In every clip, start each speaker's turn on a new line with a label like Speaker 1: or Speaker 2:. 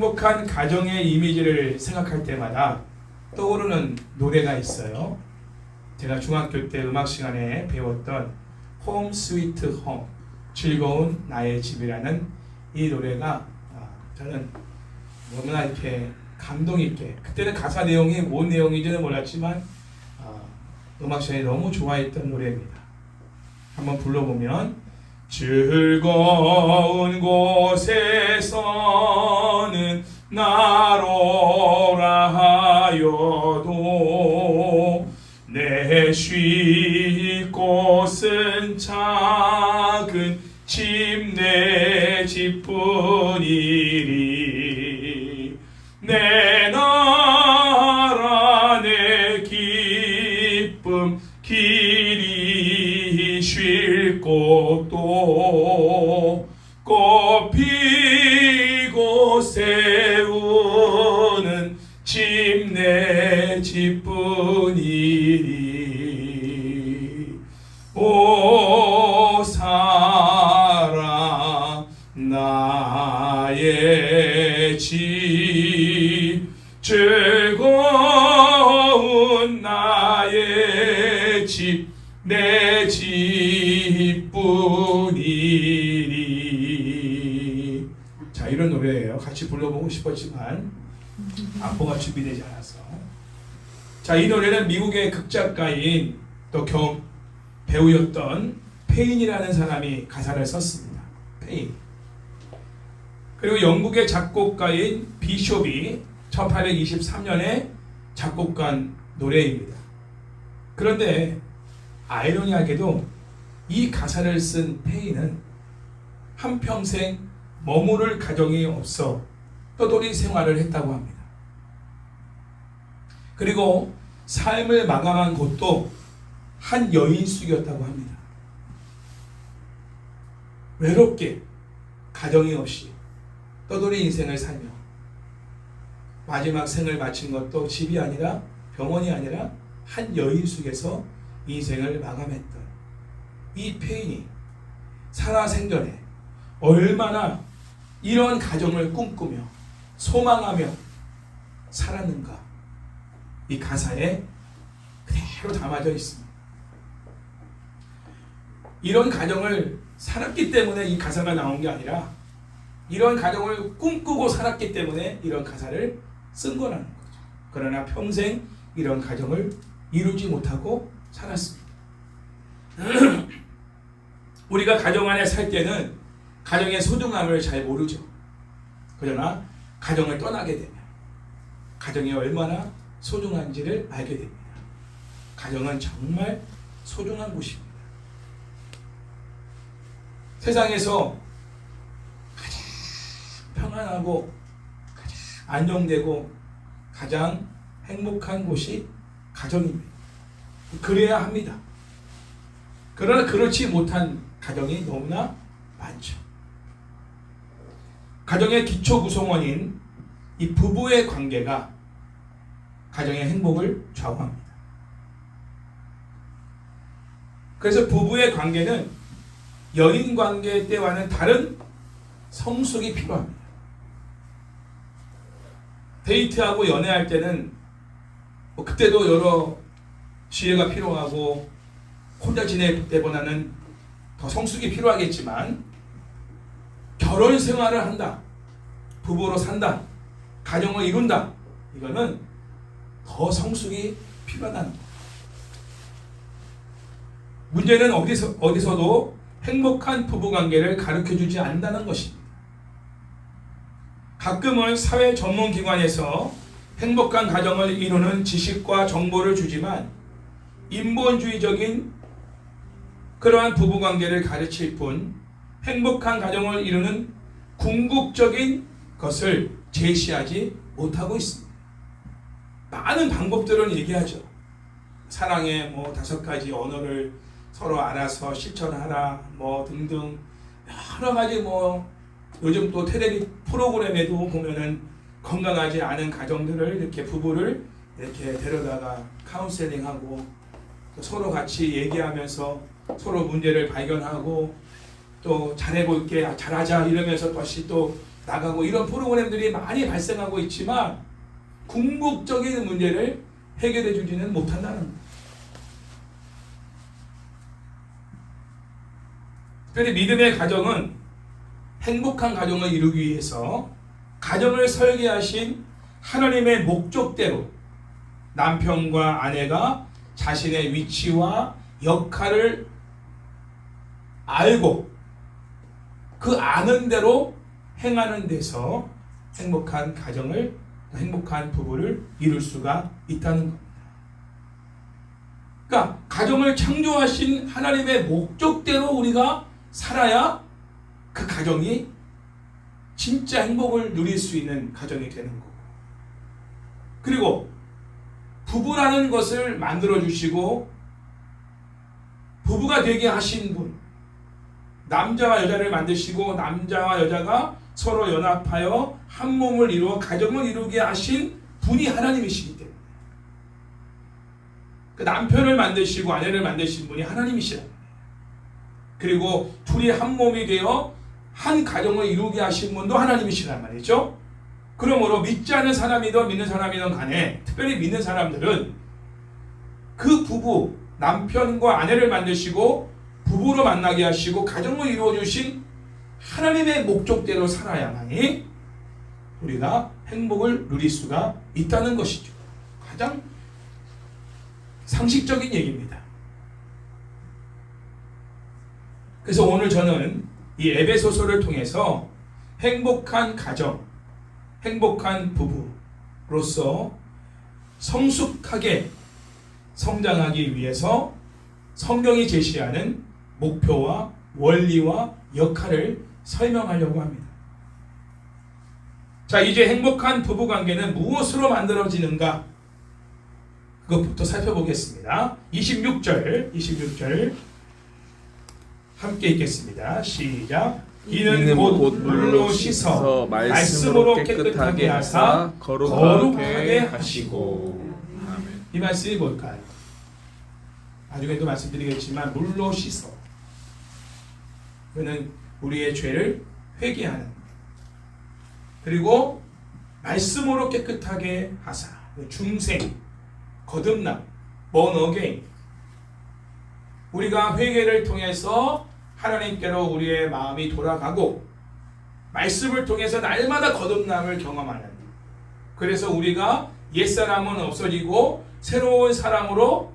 Speaker 1: 행복한 가정의 이미지를 생각할 때마다 떠오르는 노래가 있어요. 제가 중학교 때 음악 시간에 배웠던 홈 스위트 홈, 즐거운 나의 집이라는 이 노래가 저는 너무나 이렇게 감동 있게, 그때는 가사 내용이 뭔 내용인지는 몰랐지만 음악 시간에 너무 좋아했던 노래입니다. 한번 불러보면, 즐거운 곳에서는 나로라 하여도 내 쉴 곳은 작은 집 내 집뿐이리. 내 나라 내 기쁨 길이 쉴 곳도 꽃 피고 세우는 집 내 집뿐이리. 오 사랑 나의 집, 즐거운 나의 집 내 집뿐이리. 자, 이런 노래예요. 같이 불러보고 싶었지만 악보가 준비되지 않아서. 자, 이 노래는 미국의 극작가인 또 배우였던 페인이라는 사람이 가사를 썼습니다. 페인. 그리고 영국의 작곡가인 비숍이 1823년에 작곡한 노래입니다. 그런데 아이러니하게도 이 가사를 쓴 페인은 한평생 머무를 가정이 없어 떠돌이 생활을 했다고 합니다. 그리고 삶을 마감한 곳도 한 여인숙이었다고 합니다. 외롭게 가정이 없이 떠돌이 인생을 살며 마지막 생을 마친 것도 집이 아니라 병원이 아니라 한 여인숙에서 인생을 마감했던 이 페인이 살아생전에 얼마나 이런 가정을 꿈꾸며 소망하며 살았는가, 이 가사에 그대로 담아져 있습니다. 이런 가정을 살았기 때문에 이 가사가 나온 게 아니라 이런 가정을 꿈꾸고 살았기 때문에 이런 가사를 쓴 거라는 거죠. 그러나 평생 이런 가정을 이루지 못하고 살았습니다. 우리가 가정 안에 살 때는 가정의 소중함을 잘 모르죠. 그러나 가정을 떠나게 되면 가정이 얼마나 소중한지를 알게 됩니다. 가정은 정말 소중한 곳입니다. 세상에서 가장 평안하고 가장 안정되고 가장 행복한 곳이 가정입니다. 그래야 합니다. 그러나 그렇지 못한 가정이 너무나 많죠. 가정의 기초 구성원인 이 부부의 관계가 가정의 행복을 좌우합니다. 그래서 부부의 관계는 연인 관계 때와는 다른 성숙이 필요합니다. 데이트하고 연애할 때는 그때도 여러 지혜가 필요하고 혼자 지낼 때보다는 더 성숙이 필요하겠지만, 결혼 생활을 한다, 부부로 산다, 가정을 이룬다, 이거는 더 성숙이 필요하다는 거예요. 문제는 어디서도 행복한 부부관계를 가르쳐주지 않는다는 것입니다. 가끔은 사회 전문기관에서 행복한 가정을 이루는 지식과 정보를 주지만 인본주의적인 그러한 부부관계를 가르칠 뿐 행복한 가정을 이루는 궁극적인 것을 제시하지 못하고 있습니다. 많은 방법들은 얘기하죠. 사랑의 5가지 언어를 서로 알아서 실천하라 등등 여러 가지 요즘 또 텔레비 프로그램에도 보면은 건강하지 않은 가정들을 이렇게 부부를 이렇게 데려다가 카운셀링하고 서로 같이 얘기하면서 서로 문제를 발견하고 또 잘해볼게, 잘하자 이러면서 다시 또 나가고 이런 프로그램들이 많이 발생하고 있지만 궁극적인 문제를 해결해 주지는 못한다는 거예요. 특별히 믿음의 가정은 행복한 가정을 이루기 위해서 가정을 설계하신 하나님의 목적대로 남편과 아내가 자신의 위치와 역할을 알고 그 아는 대로 행하는 데서 행복한 가정을, 행복한 부부를 이룰 수가 있다는 겁니다. 그러니까 가정을 창조하신 하나님의 목적대로 우리가 살아야 그 가정이 진짜 행복을 누릴 수 있는 가정이 되는 거고, 그리고 부부라는 것을 만들어 주시고 부부가 되게 하신 분, 남자와 여자를 만드시고 남자와 여자가 서로 연합하여 한 몸을 이루어 가정을 이루게 하신 분이 하나님이시기 때문에, 그 남편을 만드시고 아내를 만드신 분이 하나님이시라. 그리고 둘이 한 몸이 되어 한 가정을 이루게 하신 분도 하나님이시란 말이죠. 그러므로 믿지 않는 사람이든 믿는 사람이든 간에, 특별히 믿는 사람들은 그 부부, 남편과 아내를 만드시고 부부로 만나게 하시고 가정을 이루어 주신 하나님의 목적대로 살아야만이 우리가 행복을 누릴 수가 있다는 것이죠. 가장 상식적인 얘기입니다. 그래서 오늘 저는 이 에베소서를 통해서 행복한 가정, 행복한 부부로서 성숙하게 성장하기 위해서 성경이 제시하는 목표와 원리와 역할을 설명하려고 합니다. 자, 이제 행복한 부부관계는 무엇으로 만들어지는가? 그것부터 살펴보겠습니다. 26절 함께 읽겠습니다. 시작. 이는 곧 물로 씻어 말씀으로 깨끗하게 하사 거룩하게 하시고. 아멘. 이 말씀이 뭘까요? 나중에도 말씀드리겠지만 물로 씻어, 그는 우리의 죄를 회개하는, 그리고 말씀으로 깨끗하게 하사, 중생, 거듭남, born again. 우리가 회개를 통해서 하나님께로 우리의 마음이 돌아가고 말씀을 통해서 날마다 거듭남을 경험하는, 그래서 우리가 옛사람은 없어지고 새로운 사람으로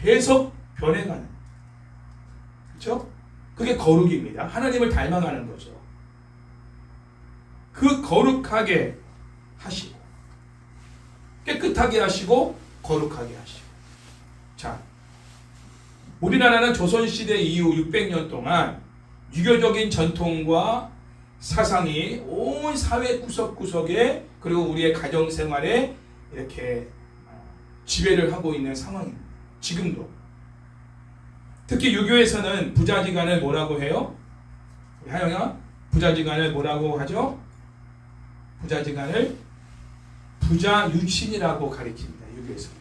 Speaker 1: 계속 변해가는, 그렇죠? 그게 거룩입니다. 하나님을 닮아가는 거죠. 그 거룩하게 하시고 깨끗하게 하시고 거룩하게 하시고. 자, 우리나라는 조선시대 이후 600년 동안 유교적인 전통과 사상이 온 사회 구석구석에, 그리고 우리의 가정생활에 이렇게 지배를 하고 있는 상황입니다. 지금도. 특히 유교에서는 부자지간을 뭐라고 해요? 하영아, 부자지간을 뭐라고 하죠? 부자지간을 부자유친이라고 가리킵니다. 유교에서는.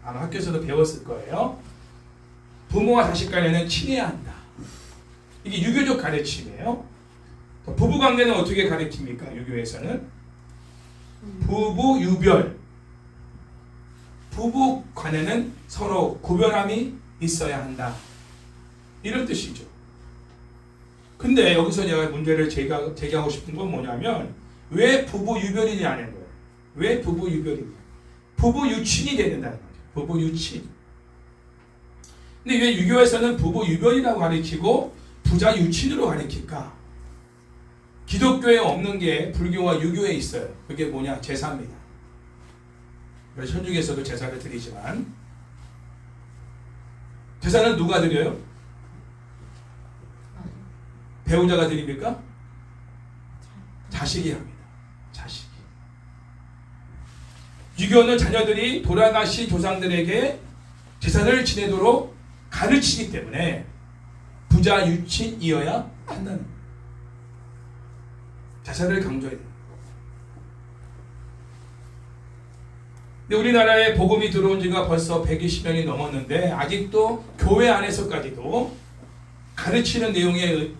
Speaker 1: 아마 학교에서도 배웠을 거예요. 부모와 자식 간에는 친해야 한다. 이게 유교적 가르침이에요. 부부관계는 어떻게 가르칩니까? 유교에서는 부부유별. 부부간에는 서로 구별함이 있어야 한다. 이런 뜻이죠. 근데 여기서 제가 문제를 제기하고 싶은 건 뭐냐면, 왜 부부유별이냐는 거예요. 왜 부부유별이냐? 부부유친이 된다는 거죠. 부부유친. 근데 왜 유교에서는 부부유별이라고 가르치고 부자유친으로 가르칠까? 기독교에 없는 게 불교와 유교에 있어요. 그게 뭐냐? 제사입니다. 그래서 천주교에서도 제사를 드리지만, 제사는 누가 드려요? 배우자가 드립니까? 자식이 합니다. 자식이. 유교는 자녀들이 돌아가신 조상들에게 제사를 지내도록 가르치기 때문에 부자유친이어야 한다는 거예요. 제사를 강조해야 돼요. 근데 우리나라에 복음이 들어온 지가 벌써 120년이 넘었는데 아직도 교회 안에서까지도 가르치는 내용에서도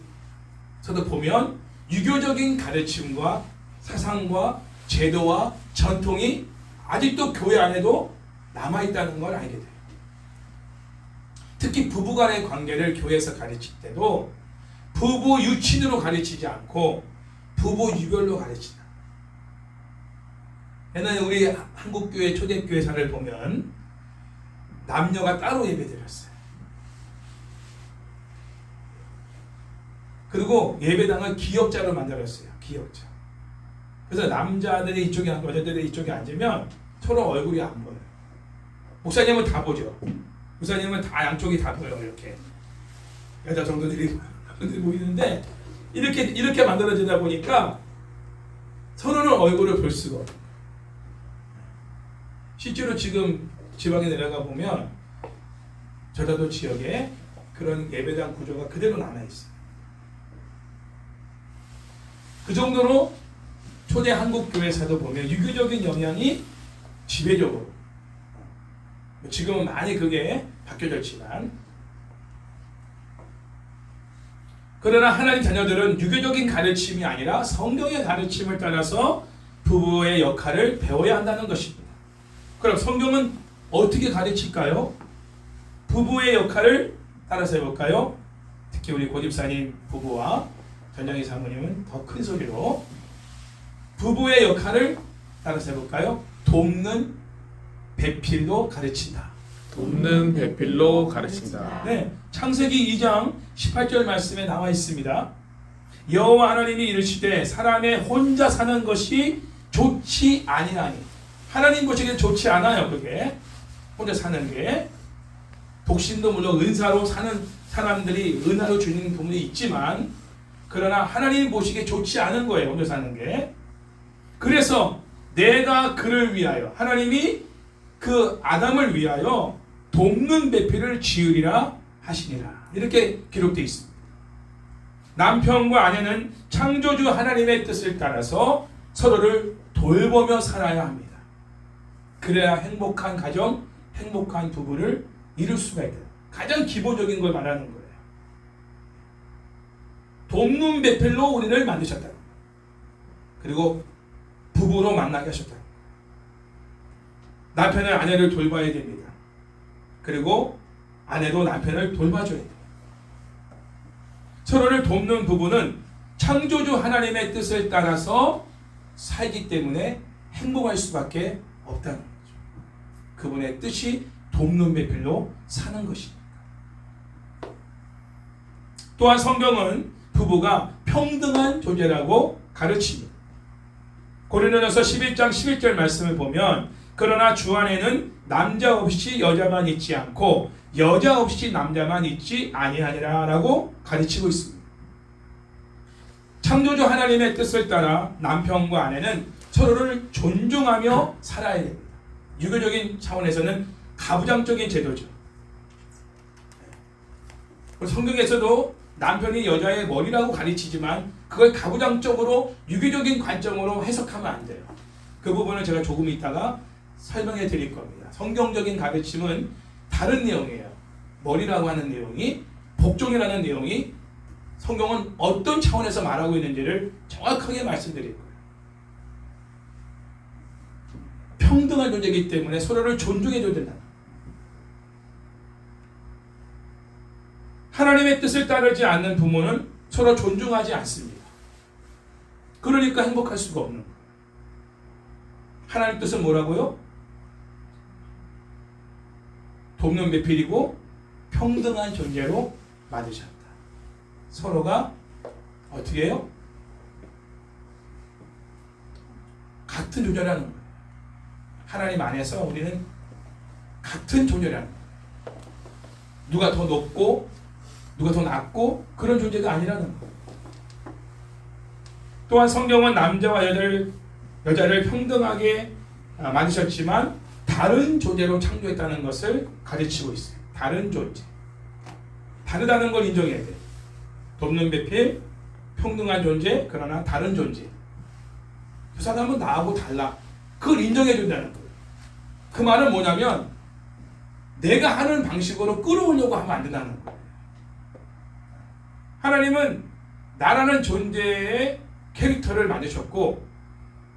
Speaker 1: 보면 유교적인 가르침과 사상과 제도와 전통이 아직도 교회 안에도 남아있다는 걸 알게 돼요. 특히 부부간의 관계를 교회에서 가르칠 때도 부부 유친으로 가르치지 않고 부부 유별로 가르친다. 옛날에 우리 한국교회 초대교회사를 보면 남녀가 따로 예배드렸어요. 그리고 예배당을 기역자로 만들었어요. 기역자. 그래서 남자들이 이쪽에 앉고 여자들이 이쪽에 앉으면 서로 얼굴이 안 보여요. 목사님은 다 보죠. 목사님은 다 양쪽이 다 보여요. 이렇게 여자 정도들이 보이는데 이렇게 만들어지다 보니까 서로는 얼굴을 볼 수가 없어요. 실제로 지금 지방에 내려가 보면 전라도 지역에 그런 예배당 구조가 그대로 남아있어요. 그 정도로 초대 한국 교회사도 보면 유교적인 영향이 지배적으로, 지금은 많이 그게 바뀌어졌지만, 그러나 하나님 자녀들은 유교적인 가르침이 아니라 성경의 가르침을 따라서 부부의 역할을 배워야 한다는 것입니다. 그럼 성경은 어떻게 가르칠까요? 부부의 역할을 따라서 해볼까요? 특히 우리 고집사님 부부와 전영희 사모님은 더 큰 소리로 부부의 역할을 따라서 해볼까요? 돕는 배필로 가르친다.
Speaker 2: 돕는 배필로 가르친다.
Speaker 1: 네, 창세기 2장 18절 말씀에 나와 있습니다. 여호와 하나님이 이르시되 사람의 혼자 사는 것이 좋지 아니하니. 하나님 보시기에 좋지 않아요. 그게 혼자 사는 게. 독신도 물론 은사로 사는 사람들이 은하로 주는 부분이 있지만, 그러나 하나님 보시기에 좋지 않은 거예요. 혼자 사는 게. 그래서 내가 그를 위하여, 하나님이 그 아담을 위하여 돕는 배필을 지으리라 하시니라. 이렇게 기록되어 있습니다. 남편과 아내는 창조주 하나님의 뜻을 따라서 서로를 돌보며 살아야 합니다. 그래야 행복한 가정, 행복한 부부를 이룰 수가 있다. 가장 기본적인 걸 말하는 거예요. 돕는 배필로 우리를 만드셨다. 그리고 부부로 만나게 하셨다. 남편은 아내를 돌봐야 됩니다. 그리고 아내도 남편을 돌봐줘야 돼요. 서로를 돕는 부부는 창조주 하나님의 뜻을 따라서 살기 때문에 행복할 수밖에 없다는 거죠. 그분의 뜻이 돕는 배필로 사는 것입니다. 또한 성경은 부부가 평등한 존재라고 가르칩니다. 고린도전서 11장 11절 말씀을 보면 그러나 주 안에는 남자 없이 여자만 있지 않고 여자 없이 남자만 있지 아니하니라 라고 가르치고 있습니다. 창조주 하나님의 뜻을 따라 남편과 아내는 서로를 존중하며 살아야 됩니다. 유교적인 차원에서는 가부장적인 제도죠. 성경에서도 남편이 여자의 머리라고 가르치지만 그걸 가부장적으로 유교적인 관점으로 해석하면 안 돼요. 그 부분을 제가 조금 있다가 설명해 드릴 겁니다. 성경적인 가르침은 다른 내용이에요. 머리라고 하는 내용이, 복종이라는 내용이 성경은 어떤 차원에서 말하고 있는지를 정확하게 말씀드릴 거예요. 평등한 존재이기 때문에 서로를 존중해줘야 된다. 하나님의 뜻을 따르지 않는 부모는 서로 존중하지 않습니다. 그러니까 행복할 수가 없는 거예요. 하나님 뜻은 뭐라고요? 돕는 배필이고 평등한 존재로 만드셨다. 서로가 어떻게 해요? 같은 존재라는 거예요. 하나님 안에서 우리는 같은 존재라는 거예요. 누가 더 높고 누가 더 낮고 그런 존재가 아니라는 거예요. 또한 성경은 남자와 여자를 평등하게 만드셨지만 다른 존재로 창조했다는 것을 가르치고 있어요. 다른 존재. 다르다는 걸 인정해야 돼요. 돕는 배필, 평등한 존재, 그러나 다른 존재. 그 사람은 나하고 달라. 그걸 인정해 준다는 거예요. 그 말은 뭐냐면 내가 하는 방식으로 끌어오려고 하면 안 된다는 거예요. 하나님은 나라는 존재의 캐릭터를 만드셨고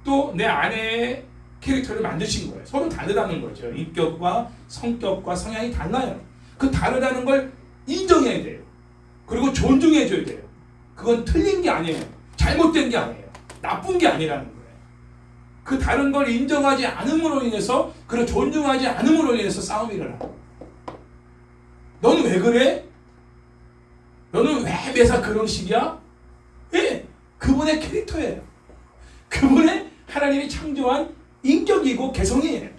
Speaker 1: 또 내 아내의 캐릭터를 만드신 거예요. 서로 다르다는 거죠. 인격과 성격과 성향이 달라요. 그 다르다는 걸 인정해야 돼요. 그리고 존중해줘야 돼요. 그건 틀린 게 아니에요. 잘못된 게 아니에요. 나쁜 게 아니라는 거예요. 그 다른 걸 인정하지 않음으로 인해서, 그리고 존중하지 않음으로 인해서 싸움이 일어나요. 너는 왜 그래? 너는 왜 매사 그런 식이야? 예, 그분의 캐릭터예요. 그분의 하나님이 창조한 인격이고 개성이에요.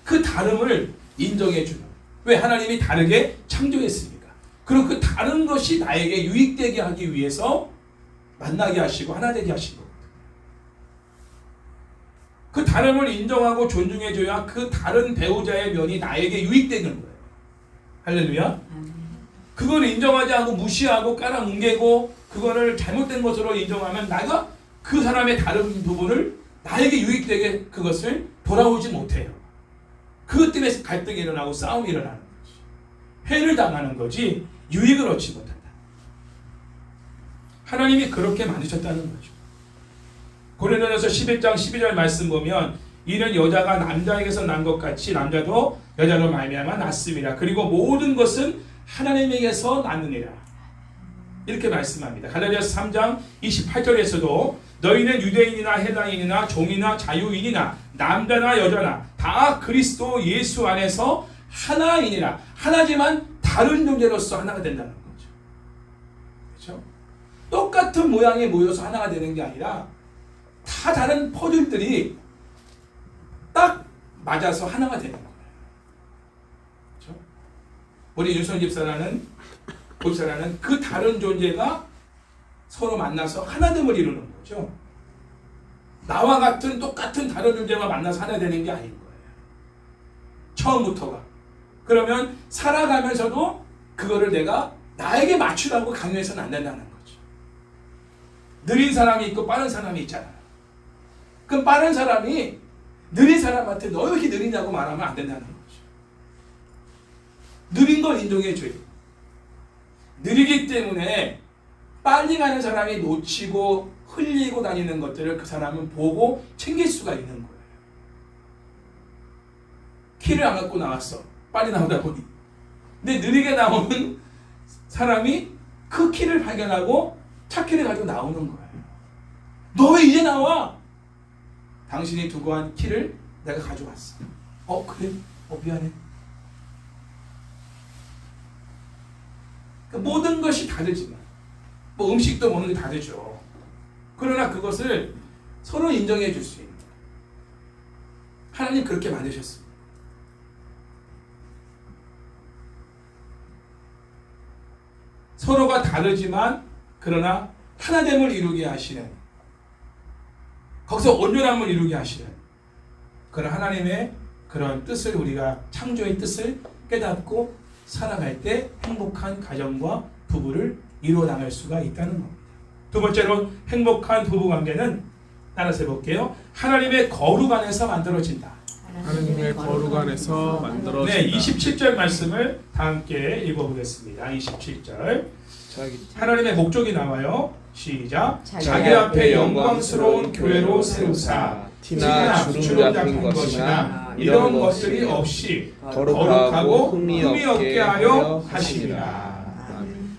Speaker 1: 그 다름을 인정해주는. 왜? 하나님이 다르게 창조했으니까. 그리고 그 다른 것이 나에게 유익되게 하기 위해서 만나게 하시고 하나 되게 하신 겁니다. 그 다름을 인정하고 존중해줘야 그 다른 배우자의 면이 나에게 유익되는 거예요. 할렐루야. 그걸 인정하지 않고 무시하고 깔아뭉개고 그거를 잘못된 것으로 인정하면 내가 그 사람의 다른 부분을 나에게 유익되게 그것을 돌아오지 못해요. 그것 때문에 갈등이 일어나고 싸움이 일어나는 거지. 해를 당하는 거지 유익을 얻지 못한다. 하나님이 그렇게 만드셨다는 거죠. 고린도전서 11장 12절 말씀 보면 이는 여자가 남자에게서 난 것 같이 남자도 여자로 말미암아 났습니다. 그리고 모든 것은 하나님에게서 났느니라. 이렇게 말씀합니다. 갈라디아서 3장 28절에서도 너희는 유대인이나 헬라인이나 종이나 자유인이나 남자나 여자나 다 그리스도 예수 안에서 하나이니라. 하나지만 다른 존재로서 하나가 된다는 거죠. 그렇죠? 똑같은 모양에 모여서 하나가 되는 게 아니라 다 다른 퍼즐들이 딱 맞아서 하나가 되는 거예요. 그렇죠? 우리 윤선 집사라는 그 다른 존재가 서로 만나서 하나됨을 이루는 거죠. 나와 같은 똑같은 다른 존재가 만나서 하나 되는 게 아닌 거예요. 처음부터가. 그러면 살아가면서도 그거를 내가 나에게 맞추라고 강요해서는 안 된다는 거죠. 느린 사람이 있고 빠른 사람이 있잖아요. 그럼 빠른 사람이 느린 사람한테 너 왜 이렇게 느리냐고 말하면 안 된다는 거죠. 느린 걸 인정해 줘야 돼요. 느리기 때문에 빨리 가는 사람이 놓치고 흘리고 다니는 것들을 그 사람은 보고 챙길 수가 있는 거예요. 키를 안 갖고 나왔어. 빨리 나오다 보니. 근데 느리게 나오는 사람이 그 키를 발견하고 차키를 가지고 나오는 거예요. 너 왜 이제 나와? 당신이 두고 한 키를 내가 가져왔어. 그래? 미안해. 그러니까 모든 것이 다르지만 뭐 음식도 먹는 게 다르죠. 그러나 그것을 서로 인정해 줄 수 있는 하나님 그렇게 만드셨습니다. 서로가 다르지만 그러나 하나됨을 이루게 하시는, 거기서 온전함을 이루게 하시는 그런 하나님의 그런 뜻을, 우리가 창조의 뜻을 깨닫고 살아갈 때 행복한 가정과 부부를 이루어 나갈 수가 있다는 겁니다. 두 번째로 행복한 부부 관계는 따라서 해볼게요. 하나님의 거룩 안에서 만들어진다.
Speaker 2: 하나님의 거룩 안에서 만들어진다.
Speaker 1: 네, 27절 말씀을 다 함께 읽어보겠습니다. 27절. 하나님의 목적이 나와요. 시작. 자기 앞에 영광스러운 교회로 세우사
Speaker 2: 티나 주름 잡힌
Speaker 1: 것이나 이런 것들이 없이 거룩하고 흠이 없게 하려 하십니다.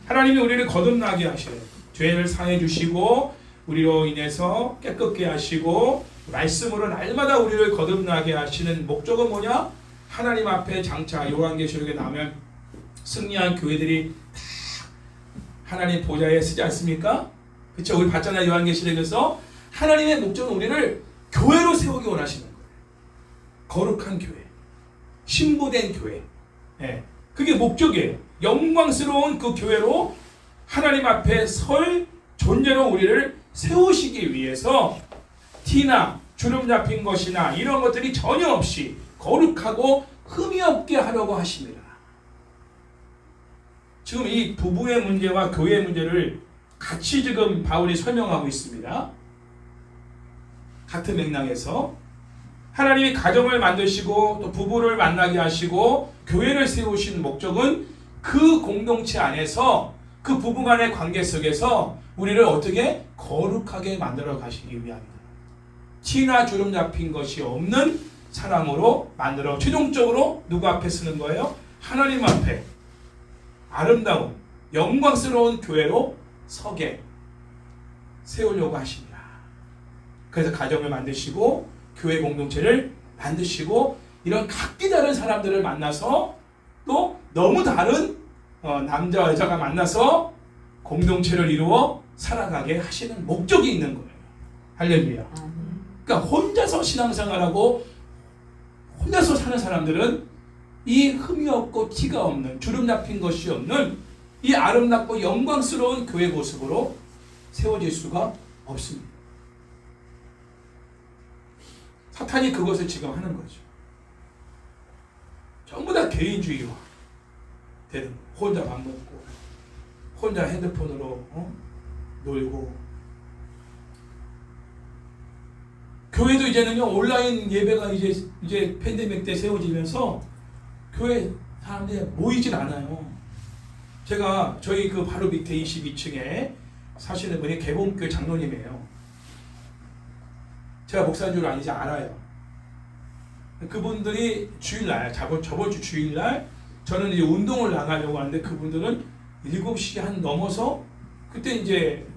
Speaker 1: 하나님이 우리를 거듭나게 하시는, 죄를 사해 주시고 우리로 인해서 깨끗게 하시고 말씀으로 날마다 우리를 거듭나게 하시는 목적은 뭐냐? 하나님 앞에 장차 요한계시록에 나오면 승리한 교회들이 다 하나님 보좌에 서지 않습니까? 그렇죠? 우리 봤잖아요. 요한계시록에서 하나님의 목적은 우리를 교회로 세우기 원하시는 거예요. 거룩한 교회, 신부된 교회. 네. 그게 목적이에요. 영광스러운 그 교회로 하나님 앞에 설 존재로 우리를 세우시기 위해서 티나 주름 잡힌 것이나 이런 것들이 전혀 없이 거룩하고 흠이 없게 하려고 하십니다. 지금 이 부부의 문제와 교회의 문제를 같이 지금 바울이 설명하고 있습니다. 같은 맥락에서 하나님이 가정을 만드시고 또 부부를 만나게 하시고 교회를 세우신 목적은 그 공동체 안에서 그 부부간의 관계 속에서 우리를 어떻게 거룩하게 만들어 가시기 위함이다. 티나 주름 잡힌 것이 없는 사람으로 만들어 최종적으로 누구 앞에 쓰는 거예요? 하나님 앞에 아름다운 영광스러운 교회로 서게 세우려고 하십니다. 그래서 가정을 만드시고 교회 공동체를 만드시고 이런 각기 다른 사람들을 만나서 또 너무 다른 남자와 여자가 만나서 공동체를 이루어 살아가게 하시는 목적이 있는 거예요. 할렐루야. 그러니까 혼자서 신앙생활하고 혼자서 사는 사람들은 이 흠이 없고 티가 없는 주름 잡힌 것이 없는 이 아름답고 영광스러운 교회 모습으로 세워질 수가 없습니다. 사탄이 그것을 지금 하는 거죠. 전부 다 개인주의화 되는 거예요. 혼자 밥 먹고 혼자 핸드폰으로 놀고 교회도 이제는요 온라인 예배가 이제 팬데믹 때 세워지면서 교회 사람들이 모이질 않아요. 제가 저희 그 바로 밑에 22층에 사시는 분이 개봉교회 장로님이에요. 제가 목사인 줄 아니지 알아요. 그분들이 주일날 저번 주 주일날 저는 이제 운동을 나가려고 하는데 그분들은 7시 한 넘어서 그때 이제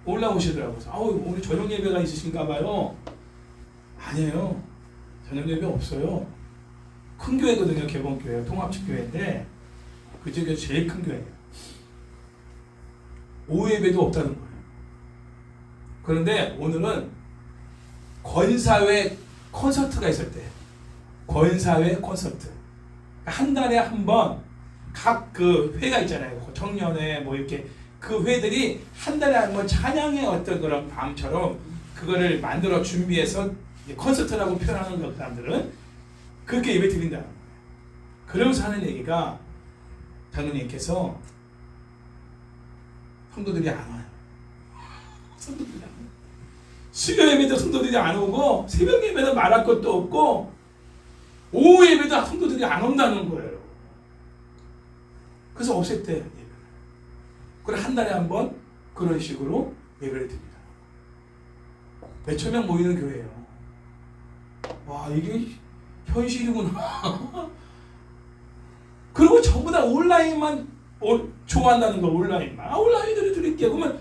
Speaker 1: 올라오시더라고요. 오늘 저녁 예배가 있으신가 봐요. 아니에요. 저녁 예배 없어요. 큰 교회거든요. 개봉교회 통합축교회인데 그 중에 제일 큰 교회예요. 오후 예배도 없다는 거예요. 그런데 오늘은 권사회 콘서트가 있을 때 권사회 콘서트 한 달에 한 번 각 그 회가 있잖아요. 청년회 뭐 이렇게 그 회들이 한 달에 한 번 찬양의 어떤 그런 밤처럼 그거를 만들어 준비해서 콘서트라고 표현하는 것 사람들은 그렇게 예배 드린다. 그러면서 하는 얘기가 장로님께서 성도들이 안 와요. 성도들이 안 와요. 수요 예배도 성도들이 안 오고 새벽 예배도 말할 것도 없고 오후 예배도 성도들이 안 온다는 거예요. 그래서 없앴대요. 예배를. 그래 한 달에 한 번 그런 식으로 예배를 드립니다. 몇천 명 모이는 교회예요. 와 이게 현실이구나. 그리고 전부 다 온라인만 좋아한다는 거. 온라인만. 온라인으로 드릴게요. 그러면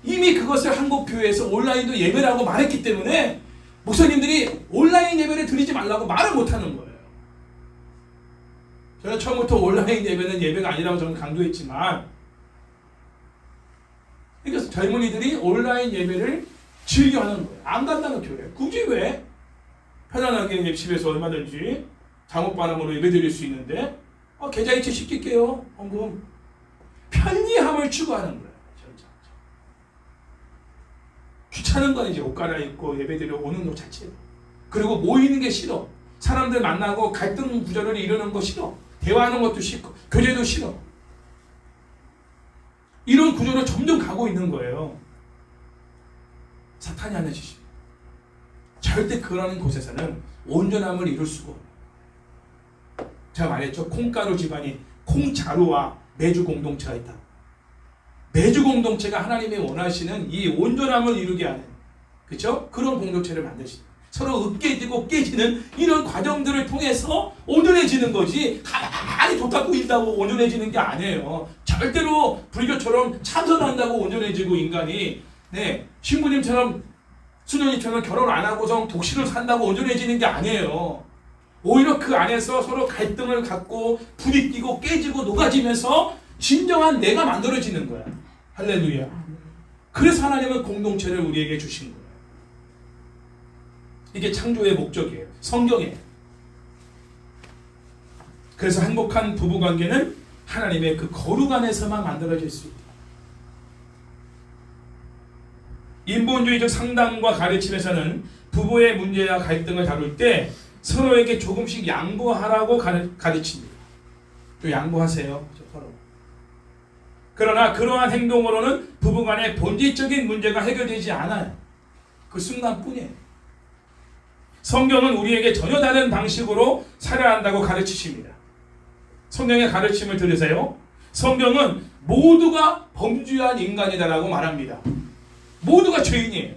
Speaker 1: 이미 그것을 한국 교회에서 온라인도 예배라고 말했기 때문에 목사님들이 온라인 예배를 드리지 말라고 말을 못하는 거예요. 저는 처음부터 온라인 예배는 예배가 아니라고 저는 강조했지만 그러니까 젊은이들이 온라인 예배를 즐겨하는 거예요. 안 간다는 교회. 굳이 왜? 편안하게 집에서 얼마든지 잠옷바람으로 예배 드릴 수 있는데 계좌이체 시킬게요. 헌금. 편리함을 추구하는 거예요. 귀찮은 건 이제 옷 갈아입고 예배드려 오는 것 자체로. 그리고 모이는 게 싫어. 사람들 만나고 갈등 구조를 이루는 거 싫어. 대화하는 것도 싫고 교제도 싫어. 이런 구조로 점점 가고 있는 거예요. 사탄이 하는 짓입니다. 절대 그러는 곳에서는 온전함을 이룰 수가 없어요. 제가 말했죠. 콩가루 집안이 콩자루와 메주 공동체가 있다. 메주 공동체가 하나님이 원하시는 이 온전함을 이루게 하는 그렇죠? 그런 공동체를 만드십니다. 서로 으깨지고 깨지는 이런 과정들을 통해서 온전해지는 거지 가만히 돛닦고 있다고 온전해지는 게 아니에요. 절대로 불교처럼 참선한다고 온전해지고 인간이 신부님처럼 수녀님처럼 결혼 안 하고서 독실을 산다고 온전해지는 게 아니에요. 오히려 그 안에서 서로 갈등을 갖고 부딪히고 깨지고 녹아지면서 진정한 내가 만들어지는 거야. 할렐루야. 그래서 하나님은 공동체를 우리에게 주신 거예요. 이게 창조의 목적이에요. 성경이에요. 그래서 행복한 부부관계는 하나님의 그 거룩 안에서만 만들어질 수 있다. 인본주의적 상담과 가르침에서는 부부의 문제와 갈등을 다룰 때 서로에게 조금씩 양보하라고 가르칩니다. 좀 양보하세요. 서로. 그러나 그러한 행동으로는 부부간의 본질적인 문제가 해결되지 않아요. 그 순간뿐이에요. 성경은 우리에게 전혀 다른 방식으로 살아야 한다고 가르치십니다. 성경의 가르침을 들으세요. 성경은 모두가 범죄한 인간이다라고 말합니다. 모두가 죄인이에요.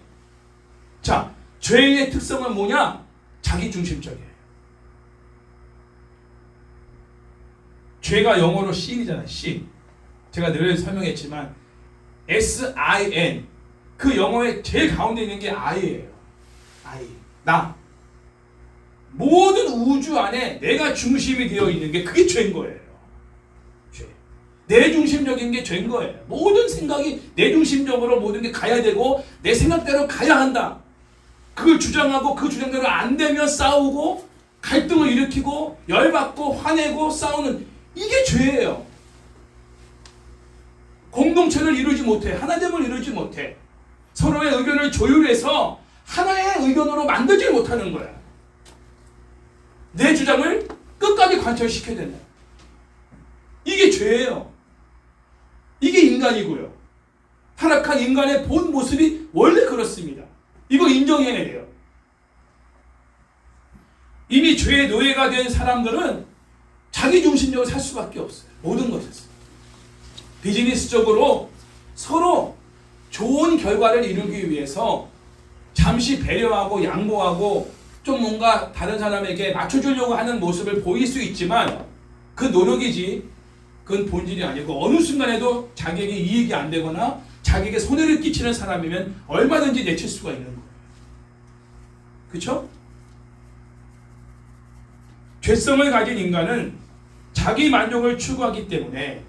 Speaker 1: 자, 죄인의 특성은 뭐냐? 자기중심적이에요. 죄가 영어로 sin이잖아요. sin. 제가 늘 설명했지만 sin, 그 영어의 제일 가운데 있는 게 I예요. I, 나. 모든 우주 안에 내가 중심이 되어 있는 게 그게 죄인 거예요. 죄. 내 중심적인 게 죄인 거예요. 모든 생각이 내 중심적으로 모든 게 가야 되고 내 생각대로 가야 한다. 그걸 주장하고 그 주장대로 안 되면 싸우고 갈등을 일으키고 열받고 화내고 싸우는, 이게 죄예요. 공동체를 이루지 못해. 하나됨을 이루지 못해. 서로의 의견을 조율해서 하나의 의견으로 만들지 못하는 거야. 내 주장을 끝까지 관철시켜야 된다. 이게 죄예요. 이게 인간이고요. 타락한 인간의 본 모습이 원래 그렇습니다. 이거 인정해야 돼요. 이미 죄의 노예가 된 사람들은 자기중심적으로 살 수밖에 없어요. 모든 것에서. 비즈니스적으로 서로 좋은 결과를 이루기 위해서 잠시 배려하고 양보하고 좀 뭔가 다른 사람에게 맞춰주려고 하는 모습을 보일 수 있지만 그 노력이지 그건 본질이 아니고, 어느 순간에도 자기에게 이익이 안 되거나 자기에게 손해를 끼치는 사람이면 얼마든지 내칠 수가 있는 거예요. 그렇죠? 죄성을 가진 인간은 자기 만족을 추구하기 때문에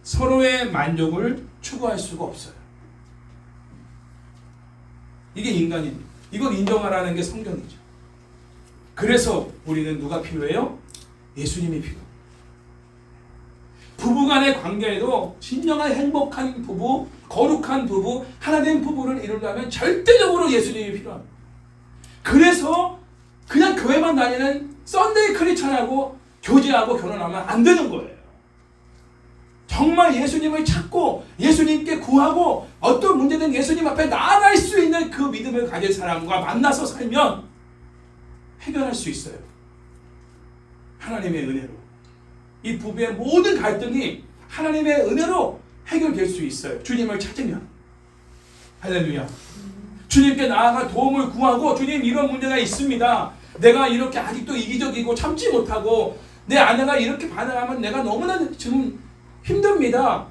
Speaker 1: 서로의 만족을 추구할 수가 없어요. 이게 인간입니다. 이걸 인정하라는 게 성경이죠. 그래서 우리는 누가 필요해요? 예수님이 필요해요. 부부간의 관계에도 진정한 행복한 부부, 거룩한 부부, 하나된 부부를 이루려면 절대적으로 예수님이 필요합니다. 그래서 그냥 교회만 다니는 썬데이 크리스찬하고 교제하고 결혼하면 안 되는 거예요. 정말 예수님을 찾고 예수님께 구하고 어떤 문제든 예수님 앞에 나아갈 수 있는 그 믿음을 가진 사람과 만나서 살면 해결할 수 있어요. 하나님의 은혜로. 이 부부의 모든 갈등이 하나님의 은혜로 해결될 수 있어요. 주님을 찾으면. 할렐루야. 주님께 나아가 도움을 구하고, 주님 이런 문제가 있습니다. 내가 이렇게 아직도 이기적이고 참지 못하고 내 아내가 이렇게 반응하면 내가 너무나 지금 힘듭니다.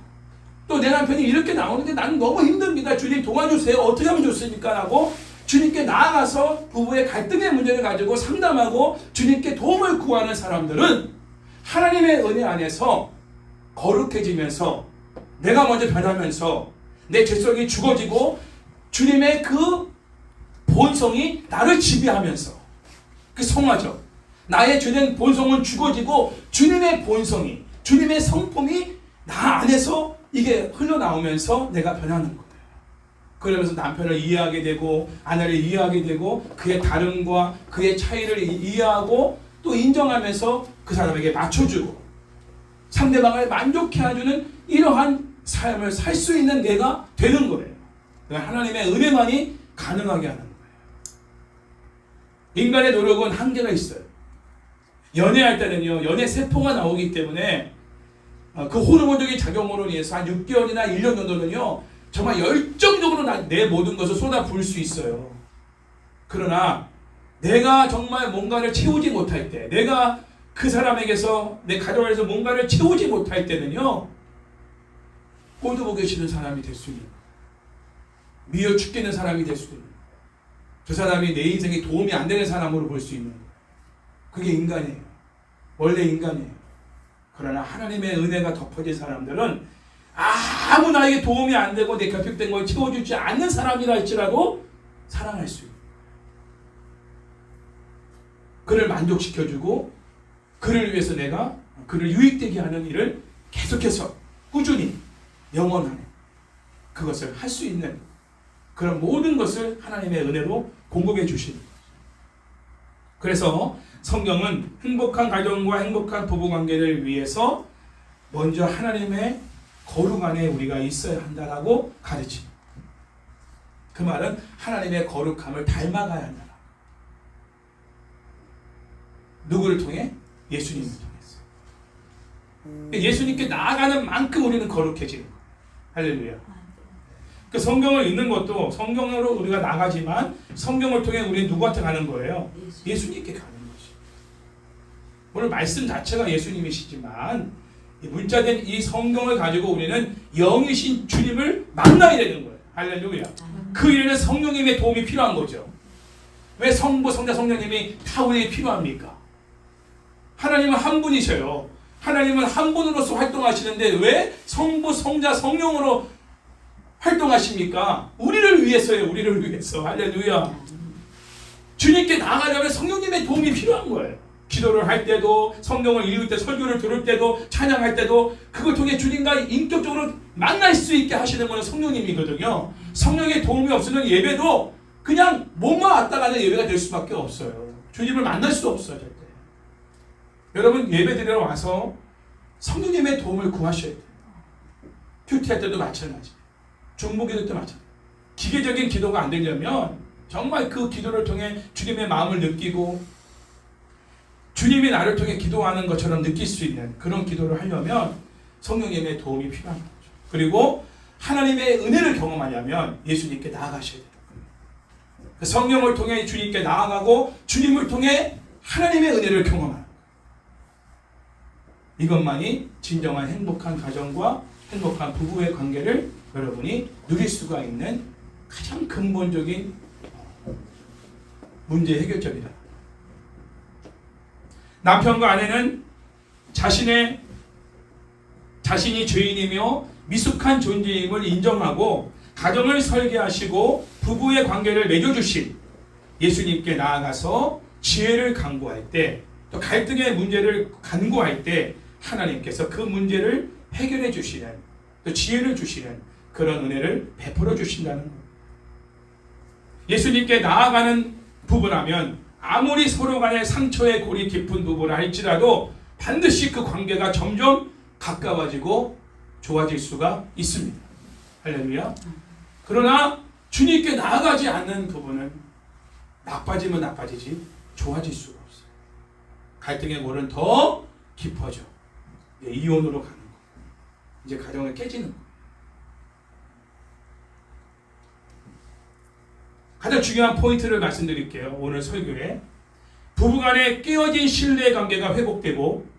Speaker 1: 또 내 남편이 이렇게 나오는데 나는 너무 힘듭니다. 주님 도와주세요. 어떻게 하면 좋습니까? 라고 주님께 나아가서 부부의 갈등의 문제를 가지고 상담하고 주님께 도움을 구하는 사람들은 하나님의 은혜 안에서 거룩해지면서 내가 먼저 변하면서 내 죄성이 죽어지고 주님의 그 본성이 나를 지배하면서, 그 성화적 나의 죄된 본성은 죽어지고 주님의 본성이, 주님의 성품이 나 안에서 이게 흘러나오면서 내가 변하는 거예요. 그러면서 남편을 이해하게 되고 아내를 이해하게 되고 그의 다름과 그의 차이를 이해하고 또 인정하면서 그 사람에게 맞춰주고 상대방을 만족해 해주는 이러한 삶을 살 수 있는 내가 되는 거예요. 하나님의 은혜만이 가능하게 하는 거예요. 인간의 노력은 한계가 있어요. 연애할 때는요, 연애 세포가 나오기 때문에 그 호르몬적인 작용으로 인해서 한 6개월이나 1년 정도는요 정말 열정적으로 내 모든 것을 쏟아 부을 수 있어요. 그러나 내가 정말 뭔가를 채우지 못할 때, 내가 그 사람에게서 내 가정에서 뭔가를 채우지 못할 때는요 꼴도 보기 싫은 사람이 될 수 있는, 미워 죽겠는 사람이 될 수도 있는, 저 사람이 내 인생에 도움이 안 되는 사람으로 볼 수 있는, 그게 인간이에요. 원래 인간이에요. 그러나 하나님의 은혜가 덮어진 사람들은 아무 나에게 도움이 안 되고 내 결핍된 걸 채워주지 않는 사람이라 할지라도 사랑할 수 있어요. 그를 만족시켜주고 그를 위해서 내가 그를 유익되게 하는 일을 계속해서 꾸준히 영원하게 그것을 할 수 있는 그런 모든 것을 하나님의 은혜로 공급해 주시는 거죠. 그래서 성경은 행복한 가정과 행복한 부부관계를 위해서 먼저 하나님의 거룩 안에 우리가 있어야 한다라고 가르칩니다. 그 말은 하나님의 거룩함을 닮아가야 한다. 누구를 통해? 예수님을 통해서. 예수님께 나아가는 만큼 우리는 거룩해지는 거예요. 할렐루야. 그 성경을 읽는 것도 성경으로 우리가 나가지만 성경을 통해 우리 누구한테 가는 거예요? 예수님께 가는 거지. 오늘 말씀 자체가 예수님이시지만 이 문자된 이 성경을 가지고 우리는 영이신 주님을 만나야 되는 거예요. 할렐루야. 그 일에는 성령님의 도움이 필요한 거죠. 왜 성부, 성자, 성령님이 다 우리에게 필요합니까? 하나님은 한 분이셔요. 하나님은 한 분으로서 활동하시는데 왜 성부, 성자, 성령으로 활동하십니까? 우리를 위해서요. 우리를 위해서. 할렐루야. 주님께 나아가려면 성령님의 도움이 필요한 거예요. 기도를 할 때도, 성경을 읽을 때, 설교를 들을 때도, 찬양할 때도 그걸 통해 주님과 인격적으로 만날 수 있게 하시는 분은 성령님이거든요. 성령의 도움이 없으면 예배도 그냥 몸만 왔다 가는 예배가 될 수밖에 없어요. 주님을 만날 수 없어요. 절대. 여러분 예배드리러 와서 성령님의 도움을 구하셔야 돼요. 큐티할 때도 마찬가지. 중보기도 때 마찬가지. 기계적인 기도가 안 되려면 정말 그 기도를 통해 주님의 마음을 느끼고 주님이 나를 통해 기도하는 것처럼 느낄 수 있는 그런 기도를 하려면 성령님의 도움이 필요한 거죠. 그리고 하나님의 은혜를 경험하려면 예수님께 나아가셔야 돼요. 그 성령을 통해 주님께 나아가고 주님을 통해 하나님의 은혜를 경험하는 거예요. 이것만이 진정한 행복한 가정과 행복한 부부의 관계를 여러분이 누릴 수가 있는 가장 근본적인 문제 해결점이다. 남편과 아내는 자신이 죄인이며 미숙한 존재임을 인정하고 가정을 설계하시고 부부의 관계를 맺어주신 예수님께 나아가서 지혜를 간구할 때, 또 갈등의 문제를 간구할 때 하나님께서 그 문제를 해결해 주시는, 또 지혜를 주시는 그런 은혜를 베풀어 주신다는 것. 예수님께 나아가는 부부라면 아무리 서로 간에 상처의 골이 깊은 부부라 할지라도 반드시 그 관계가 점점 가까워지고 좋아질 수가 있습니다. 할렐루야. 그러나 주님께 나아가지 않는 부부는 나빠지면 나빠지지 좋아질 수가 없어요. 갈등의 골은 더 깊어져. 이혼으로 가는 거. 이제 가정을 깨지는 거. 가장 중요한 포인트를 말씀드릴게요. 오늘 설교에 부부간의 깨어진 신뢰의 관계가 회복되고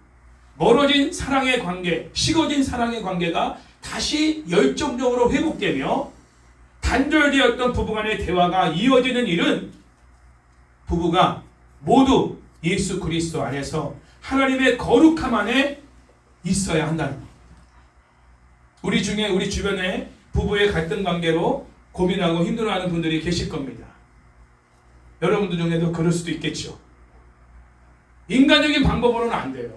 Speaker 1: 멀어진 사랑의 관계, 식어진 사랑의 관계가 다시 열정적으로 회복되며 단절되었던 부부간의 대화가 이어지는 일은 부부가 모두 예수 그리스도 안에서 하나님의 거룩함 안에 있어야 한다는 겁니다. 우리 중에 우리 주변에 부부의 갈등 관계로 고민하고 힘들어하는 분들이 계실 겁니다. 여러분들 중에도 그럴 수도 있겠죠. 인간적인 방법으로는 안 돼요.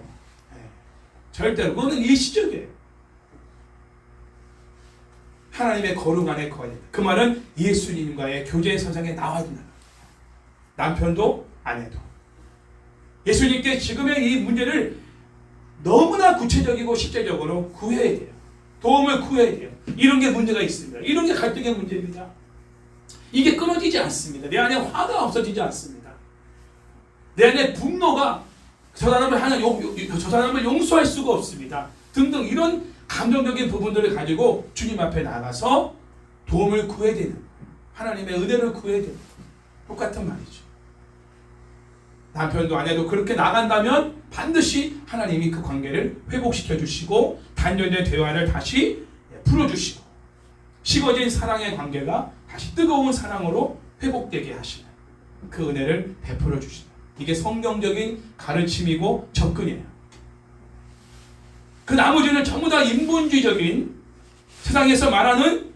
Speaker 1: 절대로. 그거는 일시적이에요. 하나님의 거룩 안에 거해야 된다. 그 말은 예수님과의 교제 서장에 나와야 된다. 남편도 아내도. 예수님께 지금의 이 문제를 너무나 구체적이고 실제적으로 구해야 돼요. 도움을 구해야 돼요. 이런 게 문제가 있습니다. 이런 게 갈등의 문제입니다. 이게 끊어지지 않습니다. 내 안에 화가 없어지지 않습니다. 내 안에 분노가 저 사람을 용서할 수가 없습니다. 등등 이런 감정적인 부분들을 가지고 주님 앞에 나가서 도움을 구해야 되는, 하나님의 은혜를 구해야 되는, 똑같은 말이죠. 남편도 아내도 그렇게 나간다면 반드시 하나님이 그 관계를 회복시켜 주시고 단절된 대화를 다시 풀어주시고 식어진 사랑의 관계가 다시 뜨거운 사랑으로 회복되게 하시는 그 은혜를 베풀어 주신다. 이게 성경적인 가르침이고 접근이에요. 그 나머지는 전부 다 인본주의적인 세상에서 말하는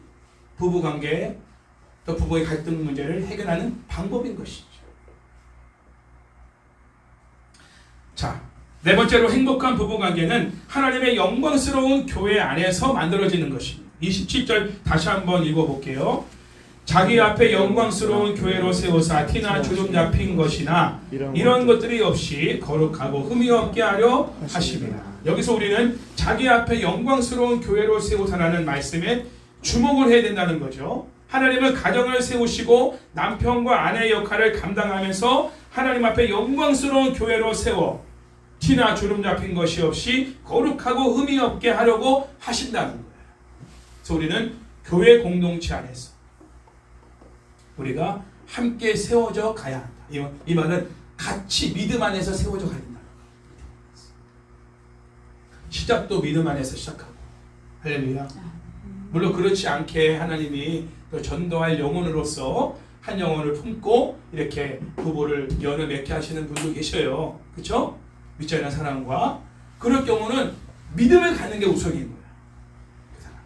Speaker 1: 부부관계 또 부부의 갈등 문제를 해결하는 방법인 것이죠. 자, 네 번째로 행복한 부부관계는 하나님의 영광스러운 교회 안에서 만들어지는 것입니다. 27절 다시 한번 읽어볼게요. 자기 앞에 영광스러운 교회로 세우사 티나 주름 잡힌 것이나 이런 것들이 없이 거룩하고 흠이 없게 하려 하심이라. 여기서 우리는 자기 앞에 영광스러운 교회로 세우사라는 말씀에 주목을 해야 된다는 거죠. 하나님은 가정을 세우시고 남편과 아내의 역할을 감당하면서 하나님 앞에 영광스러운 교회로 세워 티나 주름 잡힌 것이 없이 거룩하고 흠이 없게 하려고 하신다는 거예요. 그래서 우리는 교회 공동체 안에서 우리가 함께 세워져 가야 한다. 이 말은 같이 믿음 안에서 세워져 가야 된다. 시작도 믿음 안에서 시작하고. 할렐루야. 물론 그렇지 않게 하나님이 또 전도할 영혼으로서 한 영혼을 품고 이렇게 부부를 연을 맺게 하시는 분도 계셔요. 그렇죠? 믿지 않는 사람과. 그럴 경우는 믿음을 갖는 게 우선인 거야. 그 사람.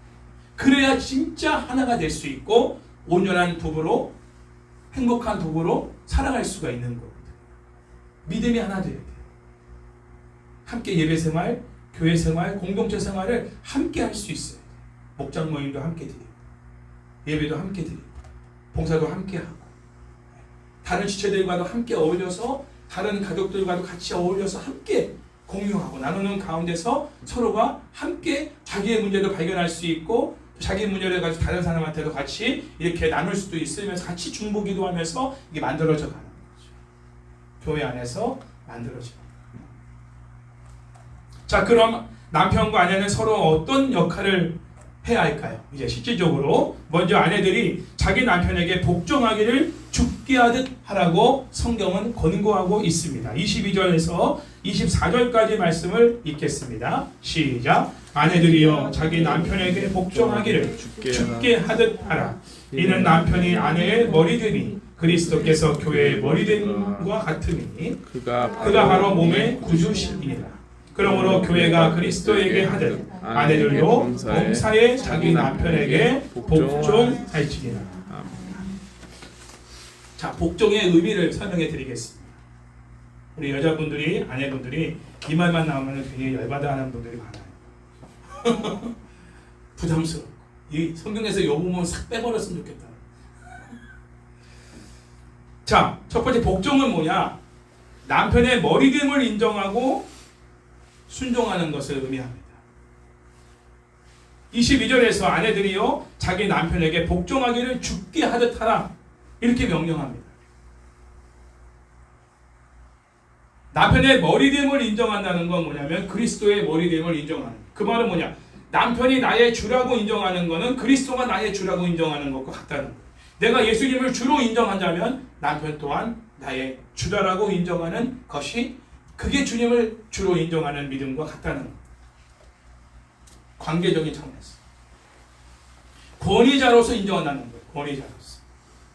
Speaker 1: 그래야 진짜 하나가 될 수 있고 온전한 부부로, 행복한 부부로 살아갈 수가 있는 거거든. 믿음이 하나 돼야 돼. 함께 예배 생활, 교회 생활, 공동체 생활을 함께 할 수 있어요. 목장 모임도 함께 드리고, 예배도 함께 드리고, 봉사도 함께 하고, 다른 지체들과도 함께 어울려서, 다른 가족들과도 같이 어울려서 함께 공유하고 나누는 가운데서 서로가 함께 자기의 문제도 발견할 수 있고, 자기 문제를 가지고 다른 사람한테도 같이 이렇게 나눌 수도 있으면서 같이 중보기도 하면서 이게 만들어져 가는 거죠. 교회 안에서 만들어져. 자, 그럼 남편과 아내는 서로 어떤 역할을 해야 할까요? 이제 실질적으로 먼저 아내들이 자기 남편에게 복종하기를 죽게 하듯 하라고 성경은 권고하고 있습니다. 22절에서 24절까지 말씀을 읽겠습니다. 시작. 아내들이여 자기 남편에게 복종하기를 죽게 하듯 하라. 이는 남편이 아내의 머리됨이 그리스도께서 교회의 머리됨과 같으니 그가 바로 몸의 구주시니라. 그러므로 교회가 그리스도에게 하듯 아내들도 범사에 자기 남편에게 복종할지니라. 자, 복종의 의미를 설명해 드리겠습니다. 우리 여자분들이, 아내분들이 이 말만 나오면 괜히 열받아 하는 분들이 많아요. 부담스럽고. 이 성경에서 요 부분 싹 빼버렸으면 좋겠다. 자, 첫 번째 복종은 뭐냐? 남편의 머리됨을 인정하고 순종하는 것을 의미합니다. 22절에서 아내들이요 자기 남편에게 복종하기를 죽게 하듯 하라 이렇게 명령합니다. 남편의 머리됨을 인정한다는 건 뭐냐면 그리스도의 머리됨을 인정하는, 그 말은 뭐냐? 남편이 나의 주라고 인정하는 것은 그리스도가 나의 주라고 인정하는 것과 같다는 거예요. 내가 예수님을 주로 인정한다면 남편 또한 나의 주라고 인정하는 것이, 그게 주님을 주로 인정하는 믿음과 같다는 거예요. 관계적인 차원에서 권위자로서 인정한다는 거예요. 권위자로서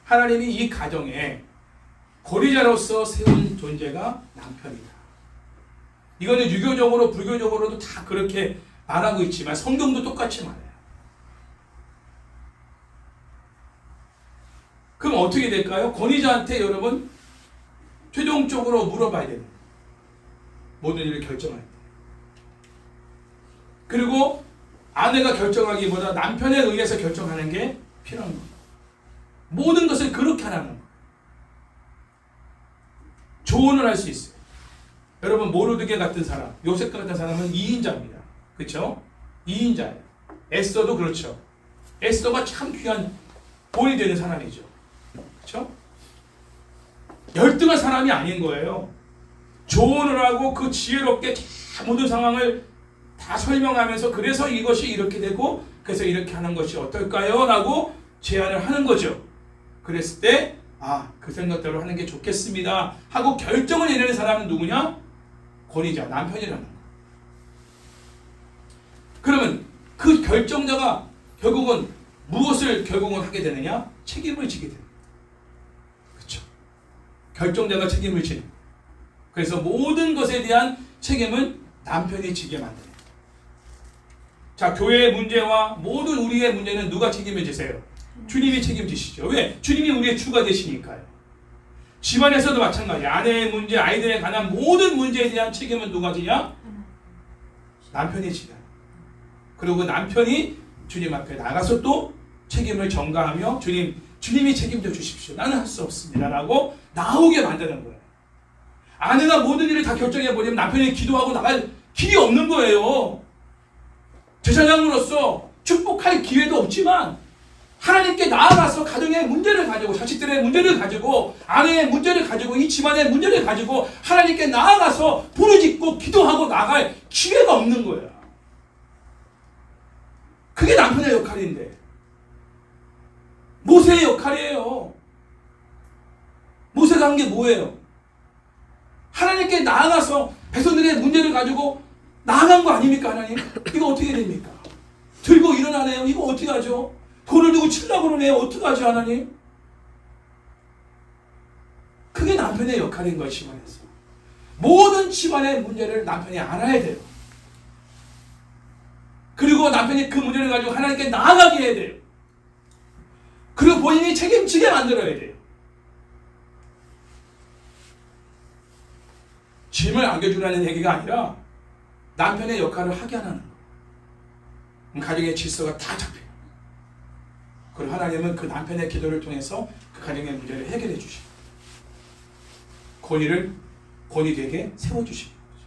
Speaker 1: 하나님이 이 가정에 권위자로서 세운 존재가 남편이다. 이거는 유교적으로 불교적으로도 다 그렇게 말하고 있지만 성경도 똑같이 말해요. 그럼 어떻게 될까요? 권위자한테 여러분 최종적으로 물어봐야 됩니다. 모든 일을 결정할 때. 그리고 아내가 결정하기보다 남편에 의해서 결정하는 게 필요한 겁니다. 모든 것을 그렇게 하라는 거예요. 조언을 할 수 있어요. 여러분 모르드게 같은 사람, 요셉 같은 사람은 2인자입니다. 그렇죠? 2인자예요. 에스더도 그렇죠. 에스더가 참 귀한 본이 되는 사람이죠. 그렇죠? 열등한 사람이 아닌 거예요. 조언을 하고 그 지혜롭게 모든 상황을 다 설명하면서 그래서 이것이 이렇게 되고 그래서 이렇게 하는 것이 어떨까요? 라고 제안을 하는 거죠. 그랬을 때 그 생각대로 하는 게 좋겠습니다 하고 결정을 내리는 사람은 누구냐? 권위자, 남편이라는 거. 그러면 그 결정자가 결국은 무엇을 결국은 하게 되느냐? 책임을 지게 됩니다. 그렇죠? 결정자가 책임을 지는. 그래서 모든 것에 대한 책임은 남편이 지게 만드는. 자, 교회의 문제와 모든 우리의 문제는 누가 책임을 지세요? 주님이 책임지시죠. 왜? 주님이 우리의 주가 되시니까요. 집안에서도 마찬가지야. 아내의 문제, 아이들에 관한 모든 문제에 대한 책임은 누가 지냐? 남편이 지냐. 그리고 남편이 주님 앞에 나가서 또 책임을 전가하며 주님이 책임져 주십시오. 나는 할 수 없습니다. 라고 나오게 만드는 거예요. 아내가 모든 일을 다 결정해버리면 남편이 기도하고 나갈 길이 없는 거예요. 제사장으로서 축복할 기회도 없지만 하나님께 나아가서 가정의 문제를 가지고, 자식들의 문제를 가지고, 아내의 문제를 가지고, 이 집안의 문제를 가지고 하나님께 나아가서 부르짖고 기도하고 나갈 기회가 없는 거예요. 그게 남편의 역할인데. 모세의 역할이에요. 모세가 한 게 뭐예요? 하나님께 나아가서 백성들의 문제를 가지고 나아간 거 아닙니까? 하나님? 이거 어떻게 됩니까? 들고 일어나네요. 이거 어떻게 하죠? 돌을 두고 치려고 그러네요. 어떻게 하죠, 하나님? 그게 남편의 역할인 거예요, 집안에서. 모든 집안의 문제를 남편이 알아야 돼요. 그리고 남편이 그 문제를 가지고 하나님께 나아가게 해야 돼요. 그리고 본인이 책임지게 만들어야 돼요. 짐을 안겨주라는 얘기가 아니라 남편의 역할을 하게 하는 거예요. 가정의 질서가 다 잡혀요. 그리고 하나님은 그 남편의 기도를 통해서 그 가정의 문제를 해결해 주시고 권위 되게 세워주시는 거죠.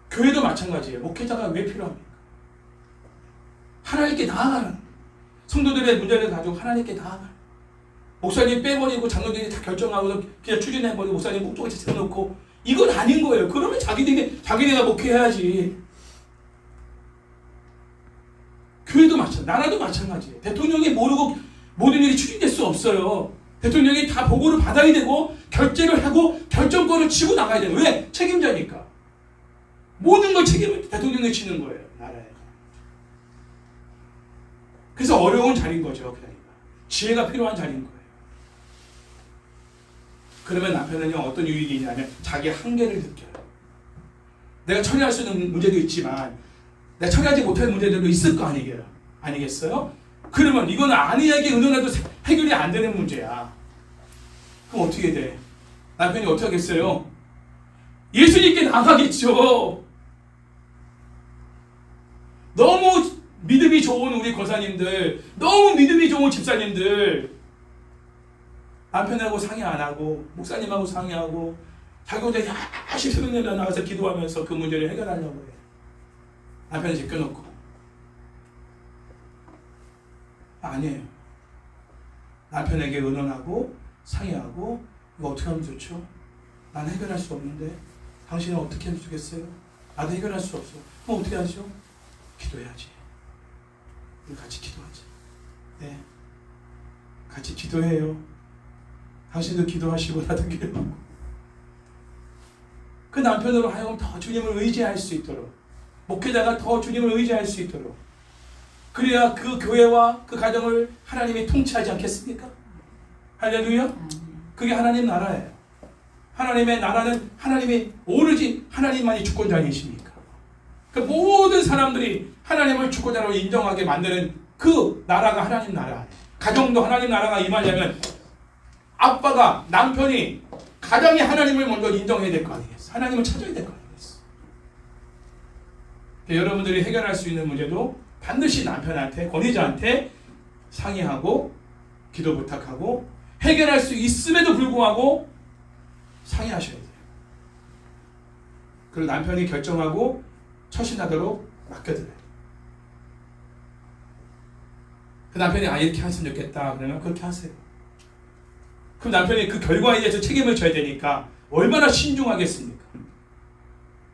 Speaker 1: 교회도 마찬가지예요. 목회자가 왜 필요합니까? 하나님께 나아가는 거예요. 성도들의 문제를 가지고 하나님께 나아가는 목사님 빼버리고 장로들이 다 결정하고서 그냥 추진해버리고 목사님 꼭쪽같이 세워놓고 이건 아닌 거예요. 그러면 자기네가 목회해야지. 교회도 마찬가지, 나라도 마찬가지예요. 대통령이 모르고 모든 일이 추진될 수 없어요. 대통령이 다 보고를 받아야 되고 결재를 하고 결정권을 쥐고 나가야 돼요. 왜? 책임자니까. 모든 걸 책임을 대통령이 지는 거예요. 나라에. 그래서 어려운 자리인 거죠. 그러니까. 지혜가 필요한 자리인 거예요. 그러면 남편은요 어떤 유익이 있냐면 자기 한계를 느껴요. 내가 처리할 수 있는 문제도 있지만 내가 처리하지 못할 문제들도 있을 거 아니겠어요? 그러면 이거는 아내에게 의논해도 해결이 안 되는 문제야. 그럼 어떻게 돼? 남편이 어떻게 하겠어요? 예수님께 나가겠죠. 너무 믿음이 좋은 우리 권사님들, 너무 믿음이 좋은 집사님들 남편하고 상의 안 하고 목사님하고 상의하고 자기 혼자 열심히 새벽녘에 나가서 기도하면서 그 문제를 해결하려고 해요. 남편을 제껴놓고. 아니에요. 남편에게 의논하고 상의하고 이거 어떻게 하면 좋죠? 나는 해결할 수 없는데 당신은 어떻게 하면 좋겠어요? 나도 해결할 수 없어. 그럼 어떻게 하죠? 기도해야지. 우리 같이 기도하자. 네, 같이 기도해요. 당신도 기도하시고 나도 기도하고. 그 남편으로 하여금 더 주님을 의지할 수 있도록, 목회자가 더 주님을 의지할 수 있도록, 그래야 그 교회와 그 가정을 하나님이 통치하지 않겠습니까? 할렐루야. 그게 하나님 나라예요. 하나님의 나라는 하나님이 오로지 하나님만이 주권자이십니까? 그 모든 사람들이 하나님을 주권자로 인정하게 만드는 그 나라가 하나님 나라예요. 가정도 하나님 나라가 임하려면 아빠가, 남편이, 가장이 하나님을 먼저 인정해야 될 거 아니겠어? 하나님을 찾아야 될 거 아니겠어? 여러분들이 해결할 수 있는 문제도 반드시 남편한테, 권위자한테 상의하고 기도 부탁하고 해결할 수 있음에도 불구하고 상의하셔야 돼요. 그리고 남편이 결정하고 처신하도록 맡겨드려요. 그 남편이 이렇게 했으면 좋겠다 그러면 그렇게 하세요. 그럼 남편이 그 결과에 대해서 책임을 져야 되니까 얼마나 신중하겠습니까?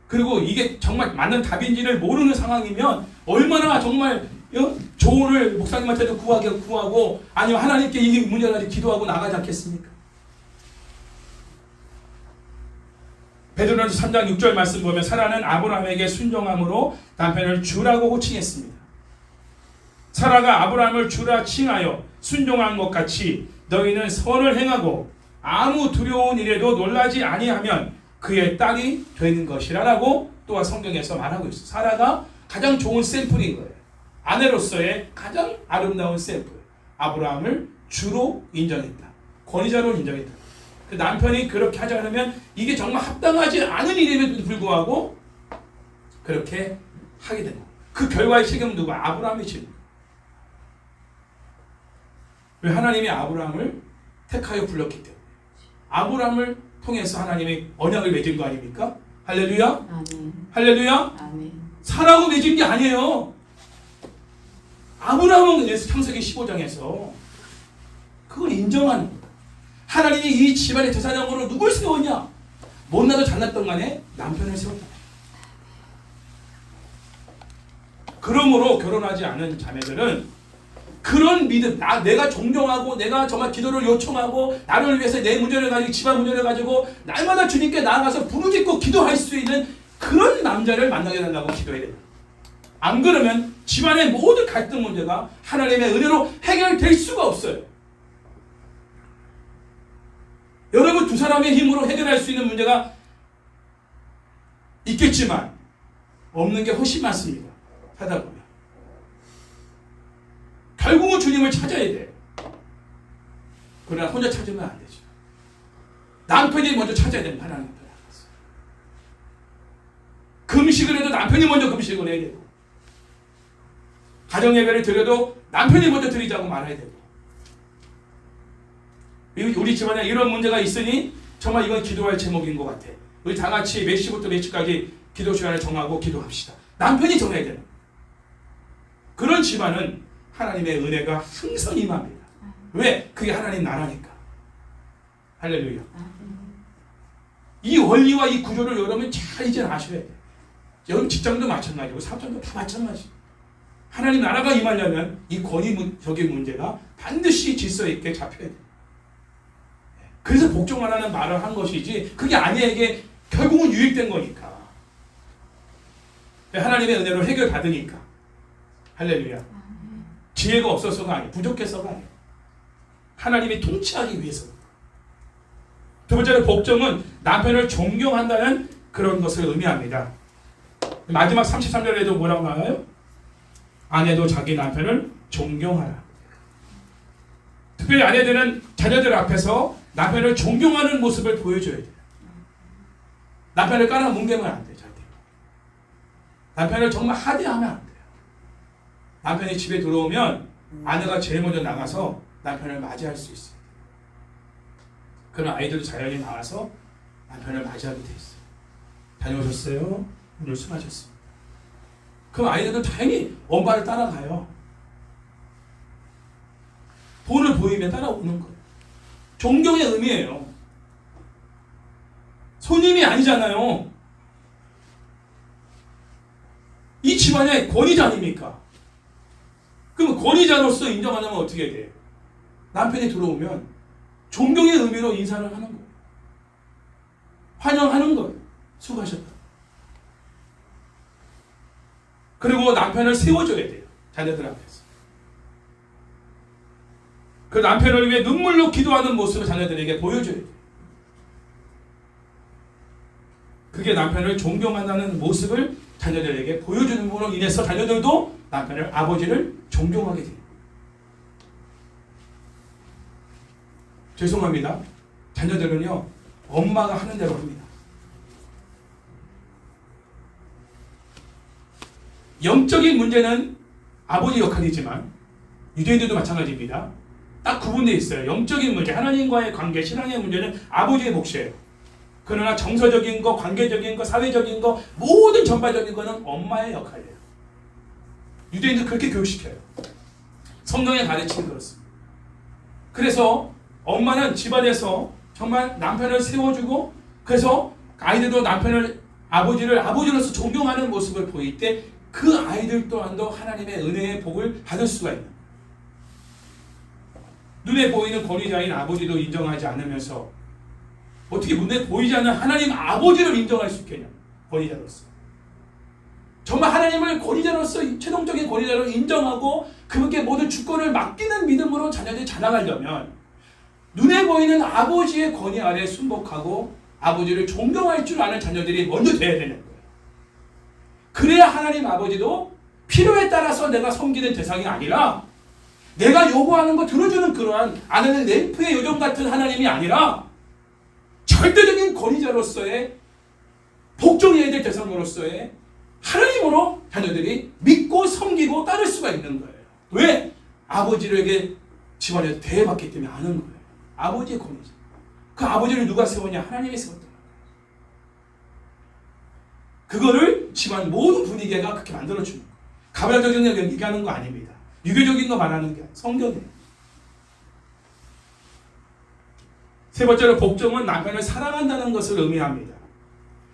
Speaker 1: 그리고 이게 정말 맞는 답인지를 모르는 상황이면 얼마나 정말 조언을 목사님한테도 구하고 아니면 하나님께 이 문제를 가지고 기도하고 나가지 않겠습니까? 베드로전서 3장 6절 말씀 보면 사라는 아브라함에게 순종함으로 남편을 주라고 호칭했습니다. 사라가 아브라함을 주라 칭하여 순종한 것 같이 너희는 선을 행하고 아무 두려운 일에도 놀라지 아니하면 그의 딸이 되는 것이라라고 또한 성경에서 말하고 있어요. 사라가 가장 좋은 샘플인 거예요. 아내로서의 가장 아름다운 샘플. 아브라함을 주로 인정했다. 권위자로 인정했다. 그 남편이 그렇게 하지 않으면 이게 정말 합당하지 않은 일임에도 불구하고 그렇게 하게 되는 거예요. 그 결과의 책임은 누가? 아브라함이 지는 왜? 하나님이 아브라함을 택하여 불렀기 때문에. 아브라함을 통해서 하나님이 언약을 맺은 거 아닙니까? 할렐루야?
Speaker 3: 아멘.
Speaker 1: 할렐루야?
Speaker 3: 아멘.
Speaker 1: 사라고 맺은 게 아니에요. 아브라함은 창세기 15장에서 그걸 인정하는 거예요. 하나님이 이 집안의 제사장으로 누굴 세웠냐? 못나도 잘났던 간에 남편을 세웠다. 그러므로 결혼하지 않은 자매들은 그런 믿음, 내가 존경하고 내가 정말 기도를 요청하고 나를 위해서 내 문제를 가지고 집안 문제를 가지고 날마다 주님께 나아가서 부르짖고 기도할 수 있는 그런 남자를 만나게 된다고 기도해야 돼요. 안 그러면 집안의 모든 갈등 문제가 하나님의 은혜로 해결될 수가 없어요. 여러분 두 사람의 힘으로 해결할 수 있는 문제가 있겠지만 없는 게 훨씬 많습니다. 하다 보면 결국은 주님을 찾아야 돼요. 그러나 혼자 찾으면 안 되죠. 남편이 먼저 찾아야 됩니다. 하나님 앞에 나가서. 금식을 해도 남편이 먼저 금식을 해야 되고, 가정 예배를 드려도 남편이 먼저 드리자고 말해야 되고, 우리 집안에 이런 문제가 있으니 정말 이건 기도할 제목인 것 같아. 우리 다 같이 몇 시부터 몇 시까지 기도 시간을 정하고 기도합시다. 남편이 정해야 되는 그런 집안은 하나님의 은혜가 항상 임합니다. 왜? 그게 하나님 나라니까. 할렐루야. 이 원리와 이 구조를 여러분 잘 이제 아셔야 돼요. 여러분 직장도 마찬가지고 사업장도 다 마찬가지. 하나님 나라가 임하려면 이 권위적인 문제가 반드시 질서 있게 잡혀야 돼요. 그래서 복종하라는 말을 한 것이지 그게 아내에게 결국은 유익된 거니까. 하나님의 은혜로 해결받으니까. 할렐루야. 지혜가 없어서가 아니에요. 부족해서가 아니에요. 하나님이 통치하기 위해서. 두 번째로 복종은 남편을 존경한다는 그런 것을 의미합니다. 마지막 33절에도 뭐라고 나와요? 아내도 자기 남편을 존경하라. 특별히 아내들은 자녀들 앞에서 남편을 존경하는 모습을 보여줘야 돼요. 남편을 깔아뭉개면 안 돼요. 절대. 남편을 정말 하대하면 안 돼요. 남편이 집에 들어오면 아내가 제일 먼저 나가서 남편을 맞이할 수 있어요. 그런 아이들도 자연히 나와서 남편을 맞이하게 돼 있어요. 다녀오셨어요? 오늘 수고하셨습니다. 그럼 아이들도 당연히 엄마를 따라가요. 본을 보이면 따라오는 거예요. 존경의 의미예요. 손님이 아니잖아요. 이 집안의 권위자 아닙니까? 그럼 권위자로서 인정하려면 어떻게 돼요? 남편이 들어오면 존경의 의미로 인사를 하는 거예요. 환영하는 거예요. 수고하셨다. 그리고 남편을 세워줘야 돼요. 자녀들 앞에서. 그 남편을 위해 눈물로 기도하는 모습을 자녀들에게 보여줘야 돼요. 그게 남편을 존경한다는 모습을 자녀들에게 보여주는 것으로 인해서 자녀들도 남편을, 아버지를 존경하게 돼요. 죄송합니다. 자녀들은요, 엄마가 하는 대로 합니다. 영적인 문제는 아버지 역할이지만 유대인들도 마찬가지입니다. 딱 구분되어 있어요. 영적인 문제, 하나님과의 관계, 신앙의 문제는 아버지의 몫이에요. 그러나 정서적인 거, 관계적인 거, 사회적인 거, 모든 전반적인 거는 엄마의 역할이에요. 유대인들 그렇게 교육시켜요. 성경의 가르침이 그렇습니다. 그래서 엄마는 집안에서 정말 남편을 세워주고, 그래서 아이들도 남편을, 아버지를 아버지로서 존경하는 모습을 보일 때 그 아이들 또한도 하나님의 은혜의 복을 받을 수가 있는, 눈에 보이는 권위자인 아버지도 인정하지 않으면서 어떻게 눈에 보이지 않는 하나님 아버지를 인정할 수 있겠냐. 권위자로서 정말 하나님을 권위자로서, 최종적인 권위자로 인정하고 그분께 모든 주권을 맡기는 믿음으로 자녀들이 자라가려면 눈에 보이는 아버지의 권위 아래 순복하고 아버지를 존경할 줄 아는 자녀들이 먼저 돼야 되는 거예요. 그래야 하나님 아버지도 필요에 따라서 내가 섬기는 대상이 아니라 내가 요구하는 거 들어주는 그러한 아내는 램프의 요정 같은 하나님이 아니라 절대적인 권위자로서의, 복종해야 될 대상으로서의 하나님으로 자녀들이 믿고 섬기고 따를 수가 있는 거예요. 왜? 아버지에게 집안에서 대해봤기 때문에 아는 거예요. 아버지의 권위자. 그 아버지를 누가 세웠냐? 하나님이 세웠다. 그거를 집안 모든 분위기가 그렇게 만들어주는 거예요. 가부장적인 거 얘기하는 거 아닙니다. 유교적인 거 말하는 게 성경이에요. 세 번째로 복종은 남편을 사랑한다는 것을 의미합니다.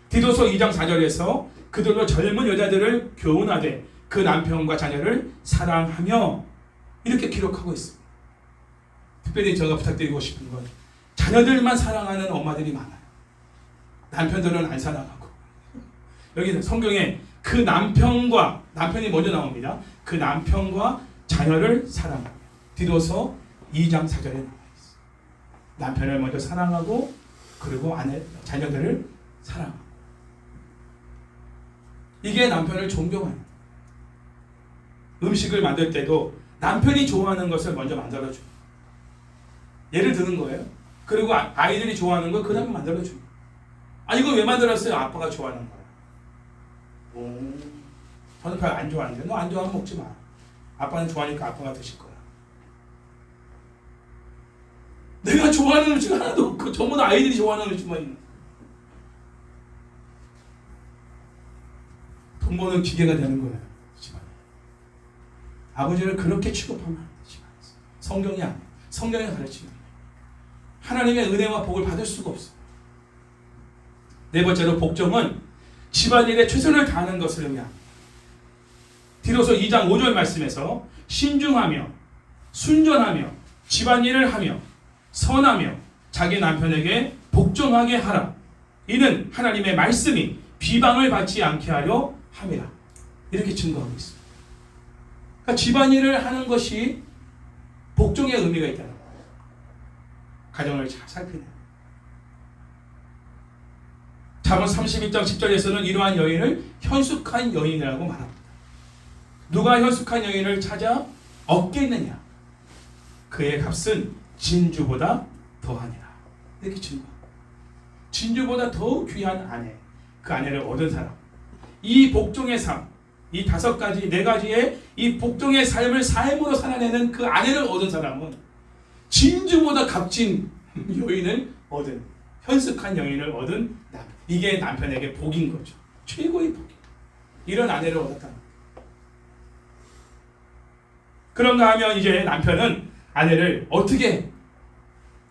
Speaker 1: 디도서 2장 4절에서 그들로 젊은 여자들을 교훈하되 그 남편과 자녀를 사랑하며 이렇게 기록하고 있습니다. 특별히 제가 부탁드리고 싶은 건 자녀들만 사랑하는 엄마들이 많아요. 남편들은 안 사랑하고. 여기는 성경에 그 남편이 먼저 나옵니다. 그 남편과 자녀를 사랑하며. 디도서 2장 4절에 나와 있어요. 남편을 먼저 사랑하고 그리고 자녀들을 사랑하고. 이게 남편을 존경하는. 음식을 만들 때도 남편이 좋아하는 것을 먼저 만들어줘요. 예를 드는 거예요. 그리고 아이들이 좋아하는 걸 그 다음에 만들어줘요. 이거 왜 만들었어요? 아빠가 좋아하는 거야. 저는 별로 안 좋아하는데 너 안 좋아하면 먹지 마. 아빠는 좋아하니까 아빠가 드실 거야. 내가 좋아하는 음식 하나도 없고 전부 다 아이들이 좋아하는 음식만 있는. 돈 버는 기계가 되는 거예요. 집안에. 아버지를 그렇게 취급하면 안 되지. 성경이 아니에요. 성경이 가르치는 거예요. 하나님의 은혜와 복을 받을 수가 없어요. 네 번째로 복종은 집안일에 최선을 다하는 것을 의미합니다. 디도서 2장 5절 말씀에서 신중하며 순전하며 집안일을 하며 선하며 자기 남편에게 복종하게 하라. 이는 하나님의 말씀이 비방을 받지 않게 하려 함이라. 이렇게 증거하고 있습니다. 그러니까 집안일을 하는 것이 복종의 의미가 있다는 거예요. 가정을 잘 살피는. 잠언 31장 10절에서는 이러한 여인을 현숙한 여인이라고 말합니다. 누가 현숙한 여인을 찾아 얻겠느냐? 그의 값은 진주보다 더하니라. 이렇게 증거합니다. 진주보다 더 귀한 아내, 그 아내를 얻은 사람. 이 복종의 삶, 이 5가지, 4가지의 이 복종의 삶을 삶으로 살아내는 그 아내를 얻은 사람은 진주보다 값진 여인을 얻은, 현숙한 여인을 얻은 남편. 이게 남편에게 복인 거죠. 최고의 복이. 이런 아내를 얻었다. 그런가 하면 이제 남편은 아내를 어떻게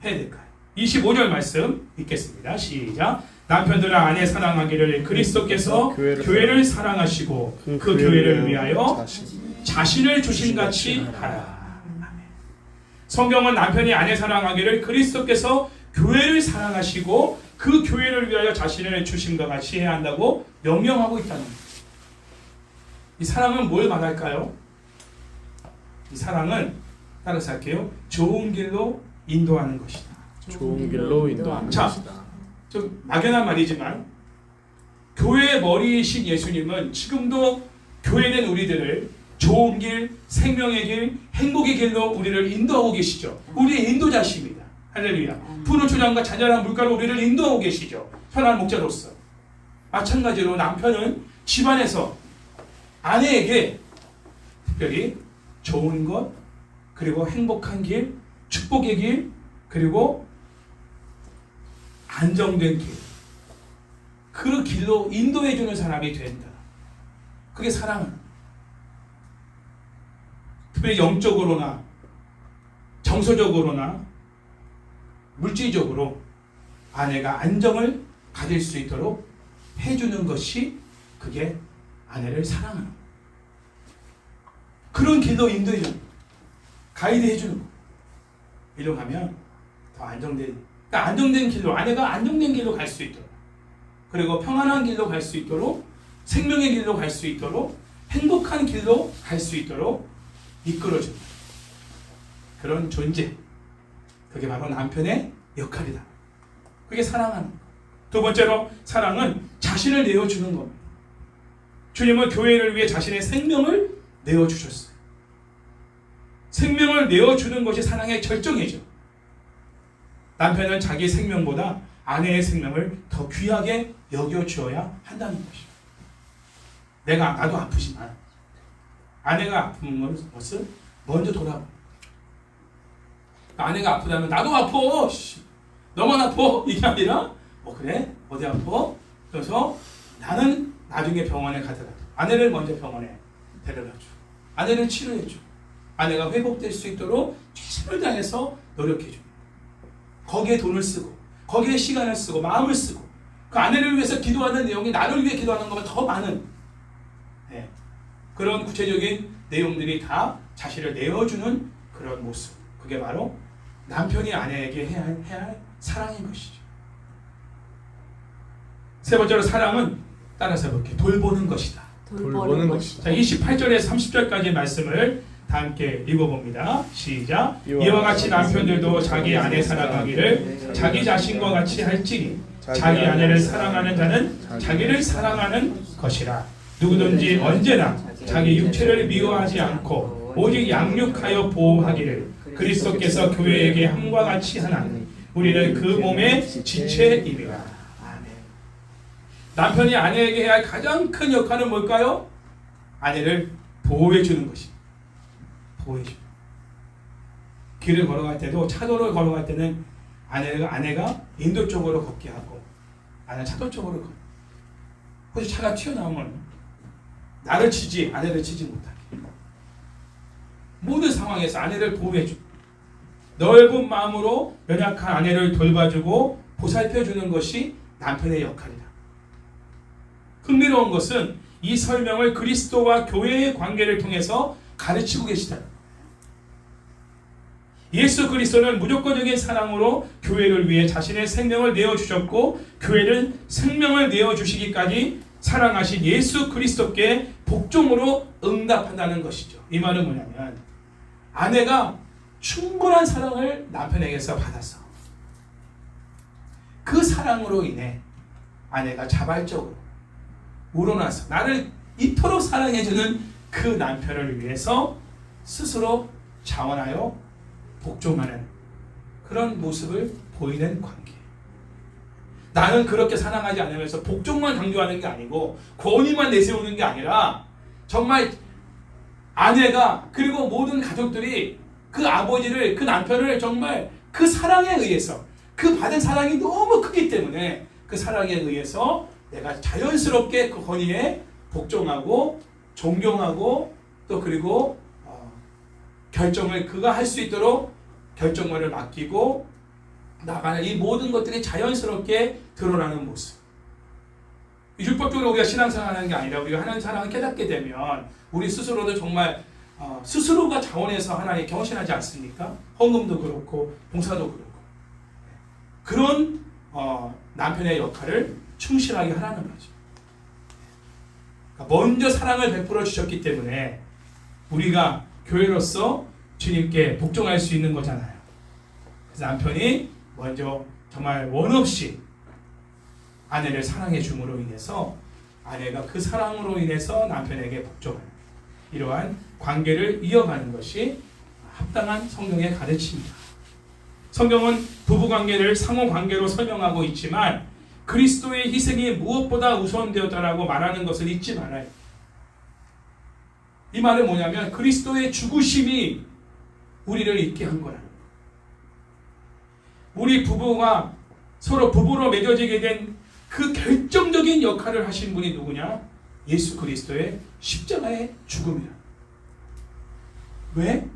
Speaker 1: 해야 될까요? 25절 말씀 읽겠습니다. 시작. 남편들아 아내 사랑하기를 그리스도께서 교회를 사랑하시고 그 교회를 위하여 자신을 주신같이 하라. 성경은 남편이 아내 사랑하기를 그리스도께서 교회를 사랑하시고 그 교회를 위하여 자신을 주심과 같이 해야 한다고 명령하고 있다는 거예요. 이 사랑은 뭘 말할까요? 이 사랑은 따라서 할게요. 좋은 길로 인도하는 것이다.
Speaker 2: 좋은 길로 인도하는 것이다.
Speaker 1: 좀 막연한 말이지만 교회의 머리이신 예수님은 지금도 교회된 우리들을 좋은 길, 생명의 길, 행복의 길로 우리를 인도하고 계시죠. 우리의 인도자십니다. 할렐루야. 푸른 초장과 잔잔한 물가로 우리를 인도하고 계시죠. 선한 목자로서. 마찬가지로 남편은 집안에서 아내에게 특별히 좋은 것, 그리고 행복한 길, 축복의 길, 그리고 안정된 길, 그 길로 인도해주는 사람이 된다. 그게 사랑은. 특별히 영적으로나 정서적으로나 물질적으로 아내가 안정을 가질 수 있도록 해주는 것이 그게 아내를 사랑하는 거예요. 그런 길로 인도해주는 거예요. 가이드 해주는 거예요. 이리로 가면 더 안정된, 그러니까 안정된 길로, 아내가 안정된 길로 갈 수 있도록, 그리고 평안한 길로 갈 수 있도록, 생명의 길로 갈 수 있도록, 행복한 길로 갈 수 있도록 이끌어주는 그런 존재. 그게 바로 남편의 역할이다. 그게 사랑하는 것. 두 번째로 사랑은 자신을 내어주는 겁니다. 주님은 교회를 위해 자신의 생명을 내어주셨어요. 생명을 내어주는 것이 사랑의 절정이죠. 남편은 자기 생명보다 아내의 생명을 더 귀하게 여겨주어야 한다는 것이죠. 나도 아프지만 아내가 아픈 것을 먼저 돌아봐. 아내가 아프다면 나도 아파. 너만 아파. 이게 아니라 그래? 어디 아파? 그래서 나는 나중에 병원에 가더라도 아내를 먼저 병원에 데려가줘. 아내를 치료해줘. 아내가 회복될 수 있도록 최선을 다해서 노력해줘. 거기에 돈을 쓰고 거기에 시간을 쓰고 마음을 쓰고 그 아내를 위해서 기도하는 내용이 나를 위해 기도하는 것보다 더 많은 그런 구체적인 내용들이 다 자신을 내어주는 그런 모습. 그게 바로 남편이 아내에게 해야 할 사랑인 것이죠. 세 번째로 사랑은 따라서 이렇게 돌보는 것이다.
Speaker 2: 돌보는 것이다.
Speaker 1: 자, 28절에서 30절까지 말씀을 다 함께 읽어봅니다. 시작. 이와 같이 남편들도 자기 아내 사랑하기를 자기 자신과 같이 할지니 자기 아내를 사랑하는 자는 자기를 사랑하는 것이라. 누구든지 언제나 자기 육체를 미워하지 않고 오직 양육하여 보호하기를 그리스도께서 교회에게 함과 같이 하나니 우리는 그 몸의 지체임이라. 아멘. 남편이 아내에게 해야 할 가장 큰 역할은 뭘까요? 아내를 보호해 주는 것입니다. 보호해 주는. 길을 걸어갈 때도, 차도를 걸어갈 때는 아내가 인도 쪽으로 걷게 하고 아내는 차도 쪽으로 걷고, 혹시 차가 튀어나오면 나를 치지 아내를 치지 못하게 모든 상황에서 아내를 보호해 주. 넓은 마음으로 연약한 아내를 돌봐주고 보살펴주는 것이 남편의 역할이다. 흥미로운 것은 이 설명을 그리스도와 교회의 관계를 통해서 가르치고 계시다. 예수 그리스도는 무조건적인 사랑으로 교회를 위해 자신의 생명을 내어주셨고 교회는 생명을 내어주시기까지 사랑하신 예수 그리스도께 복종으로 응답한다는 것이죠. 이 말은 뭐냐면 아내가 충분한 사랑을 남편에게서 받았어. 그 사랑으로 인해 아내가 자발적으로 우러나서 나를 이토록 사랑해주는 그 남편을 위해서 스스로 자원하여 복종하는 그런 모습을 보이는 관계. 나는 그렇게 사랑하지 않으면서 복종만 강조하는 게 아니고 권위만 내세우는 게 아니라 정말 아내가 그리고 모든 가족들이 그 아버지를, 그 남편을 정말 그 사랑에 의해서, 그 받은 사랑이 너무 크기 때문에 그 사랑에 의해서 내가 자연스럽게 그 권위에 복종하고 존경하고 또 그리고 결정을 그가 할 수 있도록 결정권을 맡기고 나가는 이 모든 것들이 자연스럽게 드러나는 모습. 율법적으로 우리가 신앙생활하는 게 아니라 우리가 하나님 사랑을 깨닫게 되면 우리 스스로도 정말 스스로가 자원해서 하나님께 경신하지 않습니까? 헌금도 그렇고 봉사도 그렇고 그런 남편의 역할을 충실하게 하라는 거죠. 그러니까 먼저 사랑을 베풀어 주셨기 때문에 우리가 교회로서 주님께 복종할 수 있는 거잖아요. 그래서 남편이 먼저 정말 원 없이 아내를 사랑해 줌으로 인해서 아내가 그 사랑으로 인해서 남편에게 복종하는 이러한 관계를 이어가는 것이 합당한 성경의 가르침입니다. 성경은 부부관계를 상호관계로 설명하고 있지만 그리스도의 희생이 무엇보다 우선되었다라고 말하는 것을 잊지 말아요. 이 말은 뭐냐면 그리스도의 죽으심이 우리를 있게 한 거라는 거예요. 우리 부부가 서로 부부로 맺어지게 된 그 결정적인 역할을 하신 분이 누구냐? 예수 그리스도의 십자가의 죽음이라. 왜?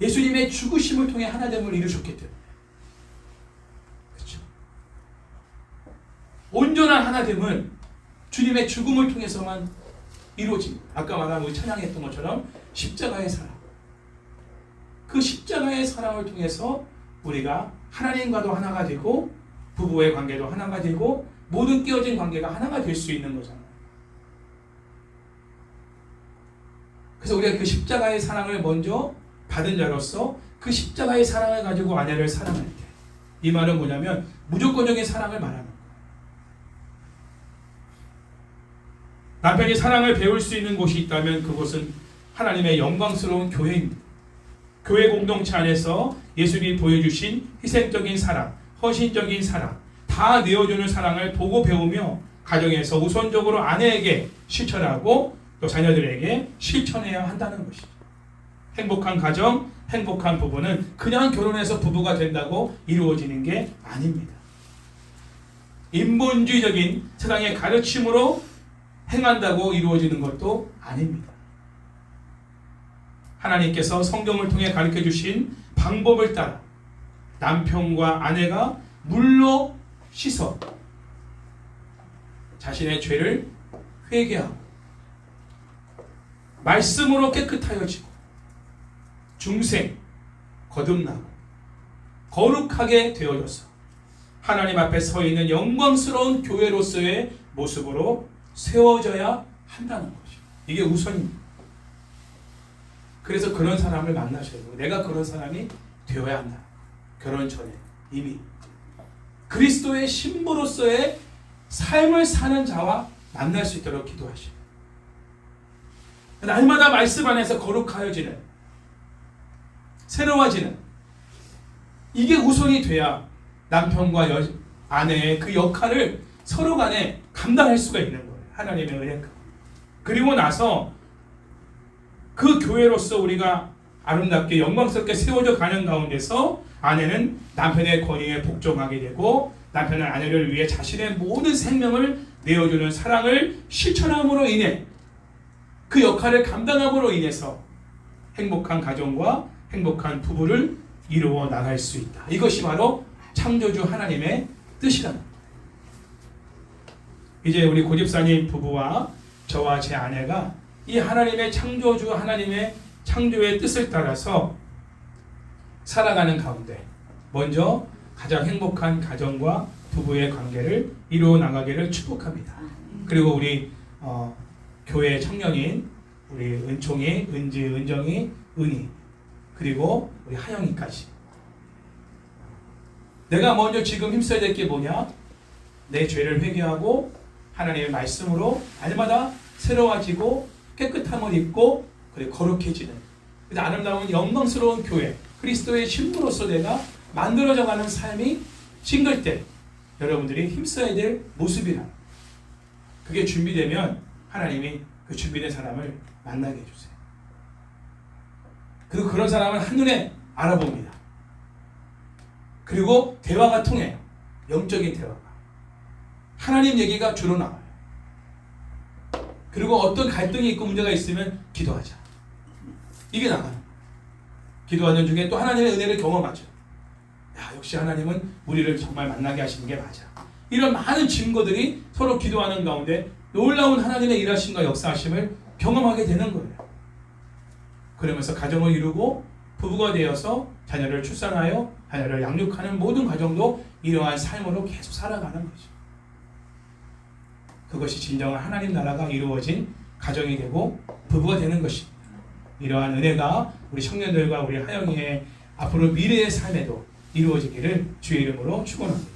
Speaker 1: 예수님의 죽으심을 통해 하나됨을 이루셨기 때문에. 그렇죠? 온전한 하나됨은 주님의 죽음을 통해서만 이루어집니다. 아까 말한 우리 찬양했던 것처럼 십자가의 사랑. 그 십자가의 사랑을 통해서 우리가 하나님과도 하나가 되고 부부의 관계도 하나가 되고 모든 끼어진 관계가 하나가 될 수 있는 거잖아요. 그래서 우리가 그 십자가의 사랑을 먼저 받은 자로서 그 십자가의 사랑을 가지고 아내를 사랑할 때 이 말은 뭐냐면 무조건적인 사랑을 말하는 거예요. 남편이 사랑을 배울 수 있는 곳이 있다면 그곳은 하나님의 영광스러운 교회입니다. 교회 공동체 안에서 예수님이 보여주신 희생적인 사랑, 헌신적인 사랑, 다 내어주는 사랑을 보고 배우며 가정에서 우선적으로 아내에게 실천하고 또 자녀들에게 실천해야 한다는 것이죠. 행복한 가정, 행복한 부부는 그냥 결혼해서 부부가 된다고 이루어지는 게 아닙니다. 인본주의적인 세상의 가르침으로 행한다고 이루어지는 것도 아닙니다. 하나님께서 성경을 통해 가르쳐 주신 방법을 따라 남편과 아내가 물로 씻어 자신의 죄를 회개하고 말씀으로 깨끗하여지고 중생, 거듭나고 거룩하게 되어져서 하나님 앞에 서 있는 영광스러운 교회로서의 모습으로 세워져야 한다는 것이죠. 이게 우선입니다. 그래서 그런 사람을 만나셔야 되고 내가 그런 사람이 되어야 한다. 결혼 전에 이미 그리스도의 신부로서의 삶을 사는 자와 만날 수 있도록 기도하시고 날마다 말씀 안에서 거룩하여지는 새로워지는 이게 우선이 돼야 남편과 아내의 그 역할을 서로 간에 감당할 수가 있는 거예요. 하나님의 은혜가. 그리고 나서 그 교회로서 우리가 아름답게 영광스럽게 세워져 가는 가운데서 아내는 남편의 권위에 복종하게 되고 남편은 아내를 위해 자신의 모든 생명을 내어주는 사랑을 실천함으로 인해 그 역할을 감당함으로 인해서 행복한 가정과 행복한 부부를 이루어 나갈 수 있다. 이것이 바로 창조주 하나님의 뜻이라는 겁니다. 이제 우리 고집사님 부부와 저와 제 아내가 이 하나님의 창조주 하나님의 창조의 뜻을 따라서 살아가는 가운데 먼저 가장 행복한 가정과 부부의 관계를 이루어 나가기를 축복합니다. 그리고 우리 교회 청년인 우리 은총이, 은지, 은정이, 은희 그리고 우리 하영이까지 내가 먼저 지금 힘써야 될 게 뭐냐? 내 죄를 회개하고 하나님의 말씀으로 날마다 새로워지고 깨끗함을 입고 그리고 거룩해지는 아름다운 영광스러운 교회 그리스도의 신부로서 내가 만들어져가는 삶이 싱글 때 여러분들이 힘써야 될 모습이라 그게 준비되면 하나님이 그 준비된 사람을 만나게 해주세요. 그리고 그런 사람은 한눈에 알아봅니다. 그리고 대화가 통해요. 영적인 대화가. 하나님 얘기가 주로 나와요. 그리고 어떤 갈등이 있고 문제가 있으면 기도하자. 이게 나가요. 기도하는 중에 또 하나님의 은혜를 경험하죠. 야, 역시 하나님은 우리를 정말 만나게 하시는 게 맞아. 이런 많은 증거들이 서로 기도하는 가운데 놀라운 하나님의 일하심과 역사하심을 경험하게 되는 거예요. 그러면서 가정을 이루고 부부가 되어서 자녀를 출산하여 자녀를 양육하는 모든 가정도 이러한 삶으로 계속 살아가는 거죠. 그것이 진정한 하나님 나라가 이루어진 가정이 되고 부부가 되는 것입니다. 이러한 은혜가 우리 청년들과 우리 하영이의 앞으로 미래의 삶에도 이루어지기를 주의 이름으로 축원합니다.